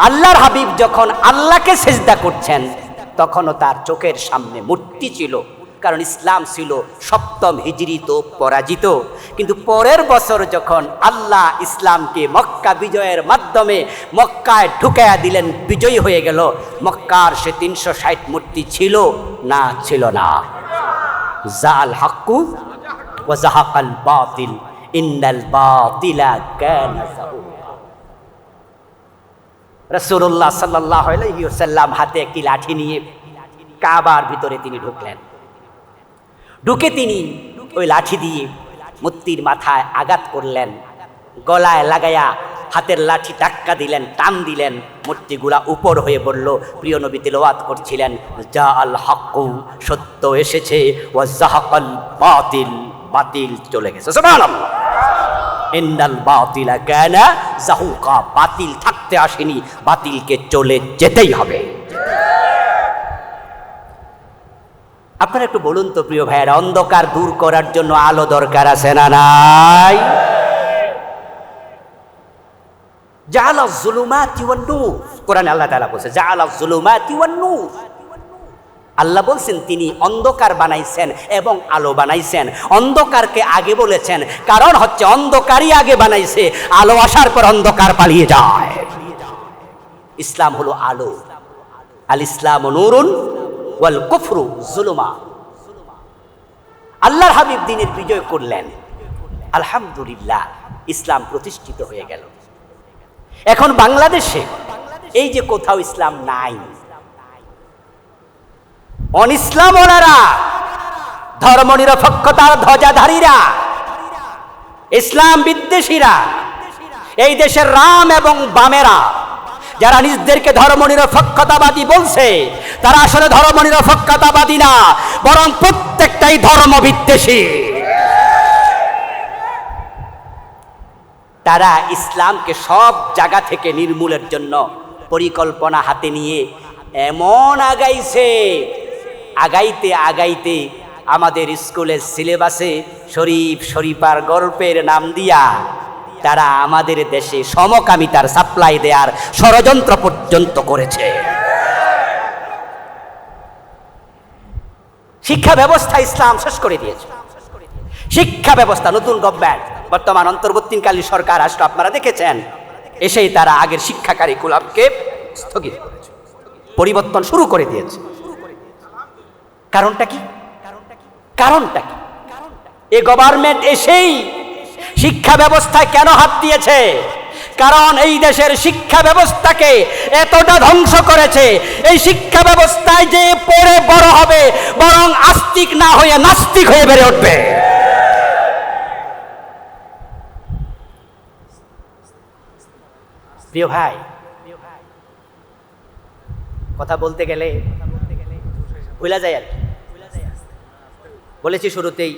S1: আল্লাহর হাবিব যখন আল্লাহকে সেজদা করছেন, তখনও তার চোখের সামনে মূর্তি ছিল, কারণ ইসলাম ছিল 7ম হিজরি তো পরাজিত। কিন্তু পরের বছর যখন আল্লাহ ইসলামকে মক্কা বিজয়ের মাধ্যমে মক্কায় ঢুকাইয়া দিলেন, বিজয়ী হয়ে গেল, মক্কার সে 360 মূর্তি ছিল না? ছিল না। জাল হাক্কু ওয়া জাহাকাল বাতিল ইন্নাল বাতিলা কানা যাহুকা। রাসূলুল্লাহ সাল্লাল্লাহু আলাইহি ওয়াসাল্লাম হাতে একটি লাঠি নিয়ে কাবার ভিতরে তিনি ঢুকলেন। ঢুকে তিনি ওই লাঠি দিয়ে মূর্তির মাথায় আঘাত করলেন, গলায় লাগাইয়া হাতের লাঠি ধাক্কা দিলেন, টান দিলেন, মূর্তিগুলা উপর হয়ে পড়ল। প্রিয় নবী তিলাওয়াত করছিলেন, জা আল হাক্কু, সত্য এসেছে, ওয়া জাহাকাল বাতিল, বাতিল চলে গেছে। সুবহানাল্লাহ। ইন্নাল বাতিলা কানা যাহুকা, বাতিল থাকতে আসেনি, বাতিলকে চলে যেতেই হবে। আপনারা একটু বলুন তো প্রিয় ভাইয়েরা, অন্ধকার দূর করার জন্য আলো দরকার আছে না নাই? জাআলাজ যুলুমাতি ওয়ান নূর, কোরআনে আল্লাহ তাআলা বলেছে জাআলাজ যুলুমাতি ওয়ান নূর। আল্লাহ বলছেন তিনি অন্ধকার বানাইছেন এবং আলো বানাইছেন। অন্ধকারকে আগে বলেছেন, কারণ হচ্ছে অন্ধকারই আগে বানাইছে, আলো আসার পর অন্ধকার পালিয়ে যায়। ইসলাম হলো আলো, আল ইসলামু নূরুন ওয়াল কুফরু যুলুমা। আল্লাহর হাবিব দ্বীনের বিজয় করলেন, আলহামদুলিল্লাহ, ইসলাম প্রতিষ্ঠিত হয়ে গেল। এখন বাংলাদেশে এই যে কোথাও ইসলাম নাই, অনিসলাম ওনারা, ধর্মনিরপেক্ষতার ধ্বজাধারীরা, ইসলাম বিদ্বেষীরা, এই দেশের রাম এবং বামেরা, যারা নিজেদেরকে ধর্মনিরপেক্ষতাবাদী বলছে, তারা আসলে ধর্মনিরপেক্ষতাবাদী না, বরং প্রত্যেকটাই ধর্ম বিদ্বেষী। তারা ইসলামকে সব জায়গা থেকে নির্মূলের জন্য পরিকল্পনা হাতে নিয়ে এমন আগাইছে, আগাইতে আগাইতে আমাদের স্কুলের সিলেবাসে শরীফ শরীফার গল্পের নাম দিয়া তারা আমাদের দেশে সমকামিতার সাপ্লাই দেওয়ার ষড়যন্ত্র পর্যন্ত করেছে। শিক্ষা ব্যবস্থা ইসলাম শেষ করে দিয়েছে। শিক্ষা ব্যবস্থা, নতুন গভর্নমেন্ট, বর্তমান অন্তর্বর্তীকালীন সরকার রাষ্ট্র, আপনারা দেখেছেন, এসেই তারা আগের শিক্ষা কারিকুলামকে স্থগিত করেছে, পরিবর্তন শুরু করে দিয়েছে। কারণটা কি? কারণটা কি? এই গভর্নমেন্ট এসেই শিক্ষা ব্যবস্থায় কেন হাত দিয়েছে? কারণ এই দেশের শিক্ষা ব্যবস্থাকে এতটা ধ্বংস করেছে, এই শিক্ষা ব্যবস্থায় যে পড়ে বড় হবে, বরং আস্তিক না হয়ে নাস্তিক হয়ে বেড়ে উঠবে। প্রিয় ভাই, কথা বলতে গেলে ভুলা যায় আর কি। বলেছি শুরুতেই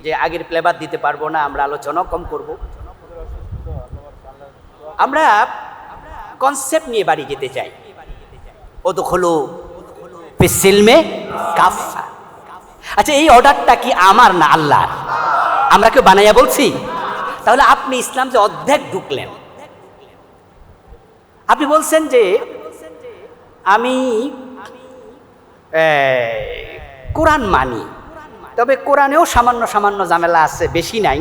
S1: যে আগের প্লেবার দিতে পারবো না, আমরা আলোচনাও কম করব। আমরা কনসেপ্ট নিয়ে বাড়ি যেতে চাই। ওদখুলু ফিস-সিলমে কাফা। আচ্ছা, এই অর্ডারটা কি আমার না আল্লাহর? আমরা কেউ বানাইয়া বলছি? তাহলে আপনি ইসলাম যে অর্ধেক ঢুকলেন, আপনি বলছেন যে আমি কোরআন মানি, তবে কোরআনেও সামান্য সামান্য ঝামেলা আছে, বেশি নাই,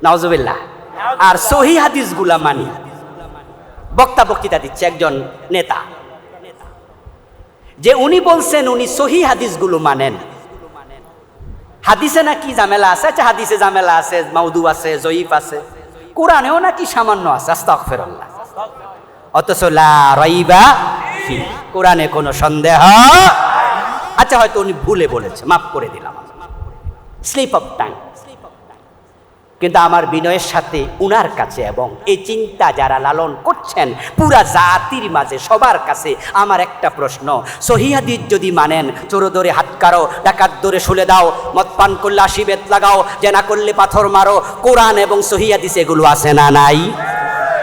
S1: নাউজুবিল্লাহ। আর সহিহ হাদিসগুলা মানি। বক্তৃতা দিচ্ছে একজন নেতা, যে উনি বলছেন উনি সহিহ হাদিসগুলো মানেন। হাদিসে নাকি ঝামেলা আছে। আচ্ছা, হাদিসে ঝামেলা আছে, মাউদু আছে, জয়ীফ আছে, কোরআনেও নাকি সামান্য আছে। আস্তাগফিরুল্লাহ। অথচ লা রাইবা ফি, কোরআনে কোনো সন্দেহ। আচ্ছা, হয়তো উনি ভুলে বলেছে, মাফ করে দিলাম, স্লিপ অফ টাং। কিন্তু আমার বিনয়ের সাথে উনার কাছে এবং এই চিন্তা যারা লালন করছেন পুরা জাতির মাঝে, সবার কাছে আমার একটা প্রশ্ন, সহিহ হাদিস যদি মানেন, চোর ধরে হাত কারো, ডাকাত ধরে শুলে দাও, মদ পান করলে 80 বেত লাগাও, জেনা করলে পাথর মারো, কোরআন এবং সহিহ হাদিস এগুলো আছে না নাই?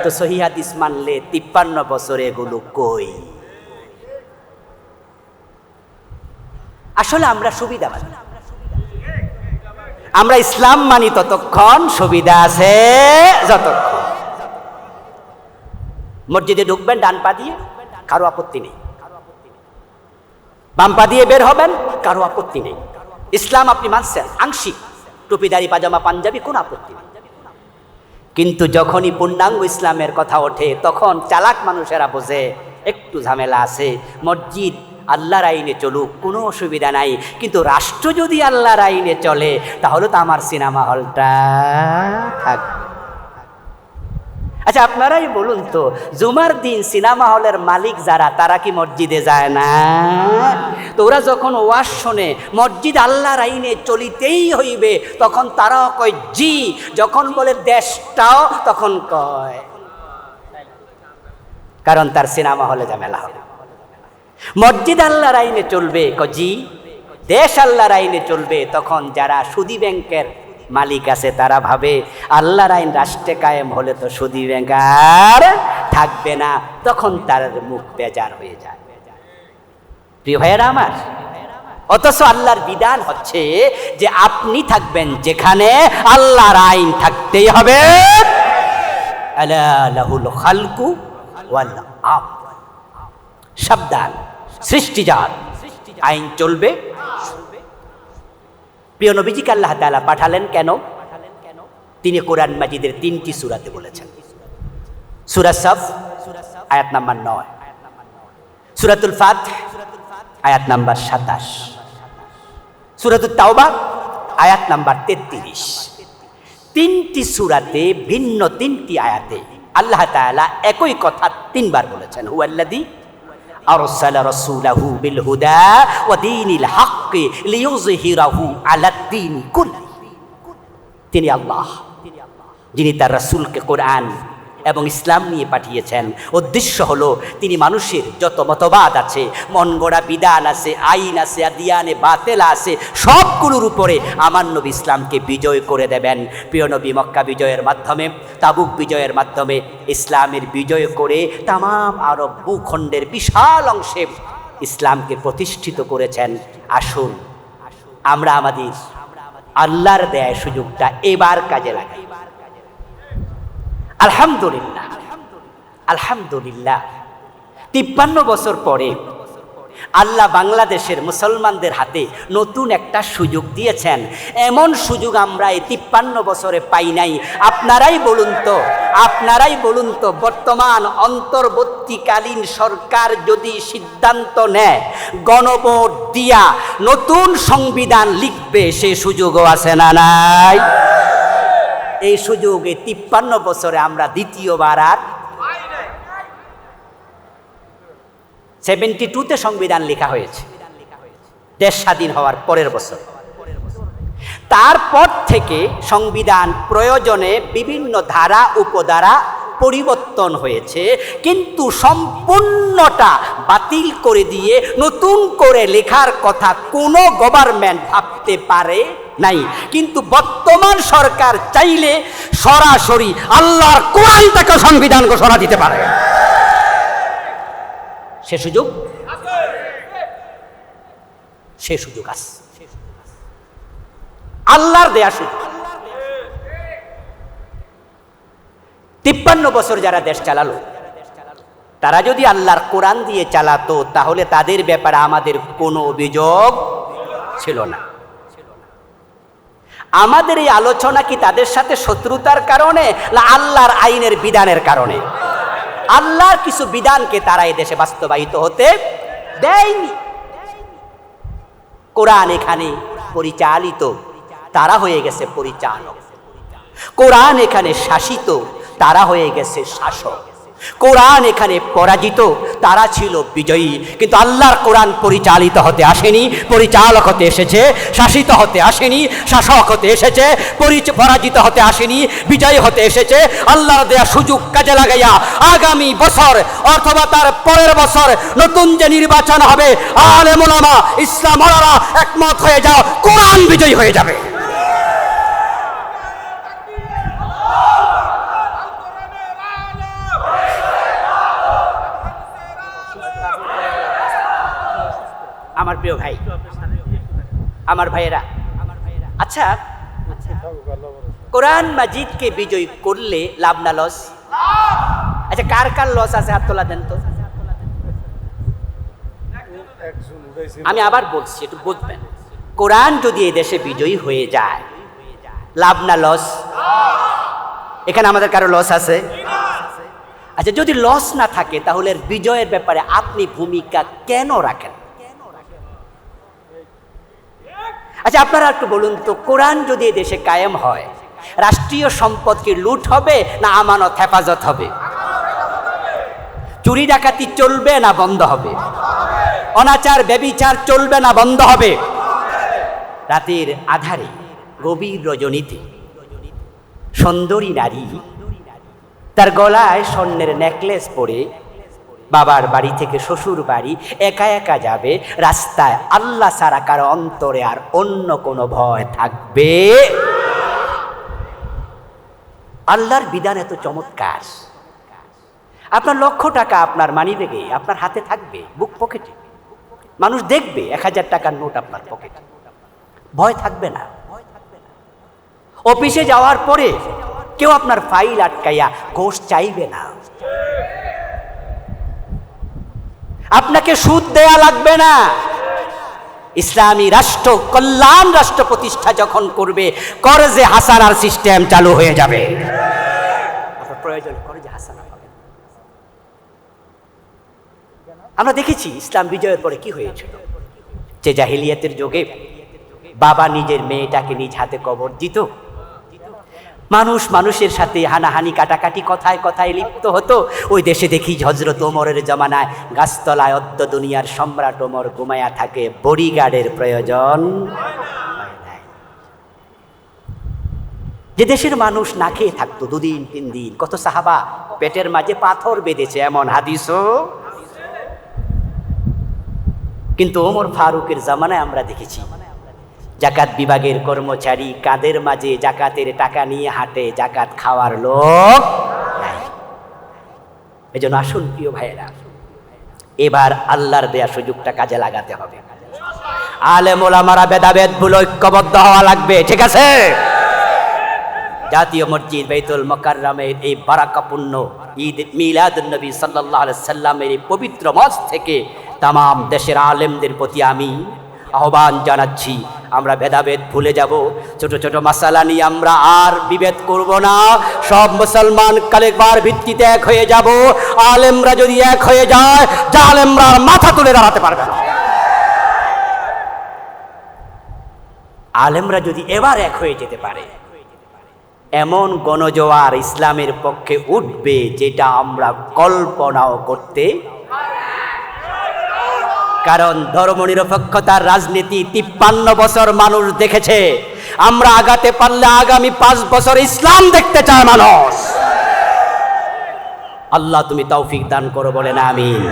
S1: তো সহিহ হাদিস মানলে 53 বছরে এগুলো কই? আসলে আমরা সুবিধাবাদী। আমরা ইসলাম মানি ততক্ষণ, সুবিধা আছে যতক্ষণ। মসজিদে ঢুকবেন ডান পা দিয়ে, কারো আপত্তি নেই। বাম পা দিয়ে বের হবেন, কারো আপত্তি নেই। ইসলাম আপনি মানছেন আংশিক, টুপিদারি পাজামা পাঞ্জাবি, কোন আপত্তি নেই। কিন্তু যখনই পূর্ণাঙ্গ ইসলামের কথা ওঠে, তখন চালাক মানুষেরা বোঝে একটু ঝামেলা আছে। মসজিদ আল্লাহর আইনে চলুক, কোনো অসুবিধা নাই, কিন্তু রাষ্ট্র যদি আল্লাহর আইনে চলে তাহলে তো আমার সিনেমা হলটা থাকবে। আচ্ছা, আপনারাই বলুন তো, জুমার দিন সিনেমা হলের মালিক যারা, তারা কি মসজিদে যায় না? তো ওরা যখন ওয়াজ শোনে মসজিদ আল্লাহর আইনে চলিতেই হইবে, তখন তারাও কয় জি। যখন বলে দেশটাও, তখন কয়, কারণ তার সিনেমা হলে ঝামেলা হবে। মসজিদ আল্লাহর আইনে চলবে, জি। দেশ আল্লাহর আইনে চলবে, তখন যারা সুদী ব্যাংকের মালিক আছে তারা ভাবে আল্লাহর আইন রাষ্ট্রে কায়েম হলে তো সুদী ব্যাংক আর থাকবে না, তখন তার মুখ বেজার হয়ে যায়। প্রিয় ভাইয়েরা আমার, অথচ আল্লাহর বিধান হচ্ছে যে আপনি থাকবেন যেখানে আল্লাহর আইন থাকতেই হবে। আলা লাহুল খালকু ওয়াল আমর, সাবধান, সৃষ্টিজাত, আইন চলবে। প্রিয় নবীজিকে আল্লাহ তাআলা পাঠালেন কেন? তিনি কোরআন মাজিদের 3টি সূরাতে বলেছেন। সূরা সাফ আয়াত নাম্বার 9, সূরাতুল ফাতহ আয়াত নাম্বার 27, সূরাতুত তাওবা আয়াত নাম্বার 33। 3টি সূরাতে ভিন্ন 3টি আয়াতে আল্লাহ তাআলা একই কথা 3 বার বলেছেন। হুয়াল্লাযী আরসালা রাসূলাহু বিল হুদা ওয়া দীনিল হাক্কি লিইয়ুযহিরাহু আলাদ দীনি কুল্লিহি। তিনি আল্লাহ, যিনি তার রাসূলকে কোরআন এবং ইসলাম নিয়ে পাঠিয়েছেন। উদ্দেশ্য হলো তিনি মানুষের যত মতবাদ আছে, মন গড়া বিধান আছে, আইন আছে, আদিয়ানে বাতেলা আছে, সবগুলোর উপরে আমার নবী ইসলামকে বিজয় করে দেবেন। প্রিয় নবী মক্কা বিজয়ের মাধ্যমে, তাবুক বিজয়ের মাধ্যমে ইসলামের বিজয় করে তাম আরব ভূখণ্ডের বিশাল অংশে ইসলামকে প্রতিষ্ঠিত করেছেন। আসুন আমরা আমাদের আল্লাহর দেয়া সুযোগটা এবার কাজে লাগাই। আলহামদুলিল্লাহ, আলহামদুলিল্লাহ, 53 বছর পরে আল্লাহ বাংলাদেশের মুসলমানদের হাতে নতুন একটা সুযোগ দিয়েছেন। এমন সুযোগ আমরা এই 53 বছরে পাই নাই। আপনারাই বলুন তো, বর্তমান অন্তর্বর্তীকালীন সরকার যদি সিদ্ধান্ত নেয় গণভোট দিয়া নতুন সংবিধান লিখবে, সে সুযোগও আছে না নাই? এই সুযোগ এই 53 বছরে আমরা দ্বিতীয়বার আর 72-তে সংবিধান লেখা হয়েছে, দেশ স্বাধীন হওয়ার পরের বছর। তারপর থেকে সংবিধান প্রয়োজনে বিভিন্ন ধারা উপধারা পরিবর্তন হয়েছে, কিন্তু সম্পূর্ণটা বাতিল করে দিয়ে নতুন করে লেখার কথা কোনো গভর্নমেন্ট ভাবতে পারে নাই। কিন্তু বর্তমান সরকার চাইলে সরাসরি আল্লাহর কোরআন থেকে সংবিধান ঘোষণা দিতে পারে। সে সুযোগ আছে, আল্লাহর দেয়া সুযোগ। 53 বছর যারা দেশ চালালো, তারা যদি আল্লাহর কোরআন দিয়ে চালাতো তাহলে তাদের ব্যাপারে আমাদের কোনো অভিযোগ ছিল না। আমাদের এই আলোচনা কি তাদের সাথে শত্রুতার কারণে না আল্লাহর আইনের বিধানের কারণে? আল্লাহর কিছু বিধানকে তারা এই দেশে বাস্তবায়িত হতে দেয়নি। কোরআন এখানে পরিচালিত, তারা হয়ে গেছে পরিচালক। কোরআন এখানে শাসিত, তারা হয়ে গেছে শাসক। কোরআন এখানে পরাজিত, তারা ছিল বিজয়ী। কিন্তু আল্লাহর কোরআন পরিচালিত হতে আসেনি, পরিচালক হতে এসেছে। শাসিত হতে আসেনি, শাসক হতে এসেছে। পরাজিত হতে আসেনি, বিজয়ী হতে এসেছে। আল্লাহর দেয়া সুযোগ কাজে লাগাইয়া আগামী বছর অথবা তার পরের বছর নতুন যে নির্বাচন হবে, আলেম ওলামা ইসলাম ওলামা একমত হয়ে যাও, কোরআন বিজয়ী হয়ে যাবে। আমার প্রিয় ভাই, আমার ভাইয়েরা, আচ্ছা কোরআন মাজিদকে বিজয় করলে লাভ না লস? আচ্ছা কার কার লস আছে হাত তোলা দেন তো। আমি আবার বলছি, একটু বুঝবেন। কোরআন যদি এই দেশে বিজয়ী হয়ে যায়, লাভ না লস? এখানে আমাদের কারো লস আছে? আচ্ছা যদি লস না থাকে তাহলে বিজয়ের ব্যাপারে আপনি ভূমিকা কেন রাখেন? আচ্ছা আপনারা একটু বলুন তো, কোরআন যদি এই দেশে কায়েম হয়, রাষ্ট্রীয় সম্পদ কি লুট হবে না আমানত হেফাজত হবে? চুরি ডাকাতি চলবে না বন্ধ হবে? অনাচার ব্যভিচার চলবে না বন্ধ হবে? রাতের আধারে গভীর রজনীতে সুন্দরী নারী তার গলায় স্বর্ণের নেকলেস পরে বাবার বাড়ি থেকে শ্বশুর বাড়ি একা একা যাবে, রাস্তায় আল্লাহ ছাড়া কারো অন্তরে আর অন্য কোনো ভয় থাকবে? আল্লাহর বিধান এত চমৎকার। আপনার লক্ষ টাকা আপনার মানিব্যাগে, আপনার হাতে থাকবে, বুক পকেটে, মানুষ দেখবে 1000 টাকার নোট আপনার পকেটে, ভয় থাকবে না। অফিসে যাওয়ার পরে কেউ আপনার ফাইল আটকাইয়া ঘোষ চাইবে না। আপনাকে সুদ দেয়া লাগবে না। ইসলামী রাষ্ট্র, কল্যাণ রাষ্ট্র প্রতিষ্ঠা যখন করবে, কর্জে হাসানার সিস্টেম চালু হয়ে যাবে। আপনার প্রয়োজন কর্জে হাসানা পাবেন। আমরা দেখেছি ইসলাম বিজয়ের পরে কি হয়েছিল। যে জাহিলিয়াতের যুগে বাবা নিজের মেয়েটাকে নিজ হাতে কবর দিত, মানুষ মানুষের সাথে হানাহানি কাটাকাটি কথায় কথায় লিপ্ত হতো। ওই দেশে দেখি হযরত ওমরের জামানায় গাছতলায় অদ্য দুনিয়ার সম্রাট ওমর ঘুমায়া থাকে, বডিগার্ডের প্রয়োজন হয় নাই। যে দেশের মানুষ না খেয়ে থাকতো 2 দিন 3 দিন, কত সাহাবা পেটের মাঝে পাথর বেঁধেছে এমন হাদিসও। কিন্তু ওমর ফারুকের জামানায় আমরা দেখেছি জাকাত বিভাগের কর্মচারী কাদের মাঝে জাকাতের টাকা নিয়ে হাঁটে, জাকাত খাওয়ার লোক নাই। এজন্য আসুন প্রিয় ভাইয়েরা, এবার আল্লাহর দেয়া সুযোগটা কাজে লাগাতে হবে। আলেম ওলামারা ভেদাভেদ ভুলে ঐক্যবদ্ধ হওয়া লাগবে, ঠিক আছে? জাতীয় মসজিদ বাইতুল মুকাররমের এই বারাকাপূর্ণ ঈদ মিলাদুন নবী সাল্লাল্লাহু আলাইহি সাল্লামের এই পবিত্র মঞ্চ থেকে তামাম দেশের আলেমদের প্রতি আমি আহ্বান জানাচ্ছি, আমরা ভেদাভেদ ভুলে যাব। ছোট ছোট মাসালা নিয়ে আমরা আর বিভেদ করব না। সব মুসলমান কালেমার ভিত্তিতে এক হয়ে যাব। আলেমরা যদি এক হয়ে যায়, জালেমরা মাথা তুলে দাঁড়াতে পারবে না। আলেমরা যদি এবার এক হয়ে যেতে পারে, এমন গণজোয়ার ইসলামের পক্ষে উঠবে যেটা আমরা কল্পনাও করতে। কারণ ধর্মনিরপেক্ষতার রাজনীতি 53 বছর মানুষ দেখেছে। আমরা আগাতে পারলে আগামী 5 বছর ইসলাম দেখতে চায় মানুষ। আল্লাহ তুমি তৌফিক দান করো, বলেন আমিন।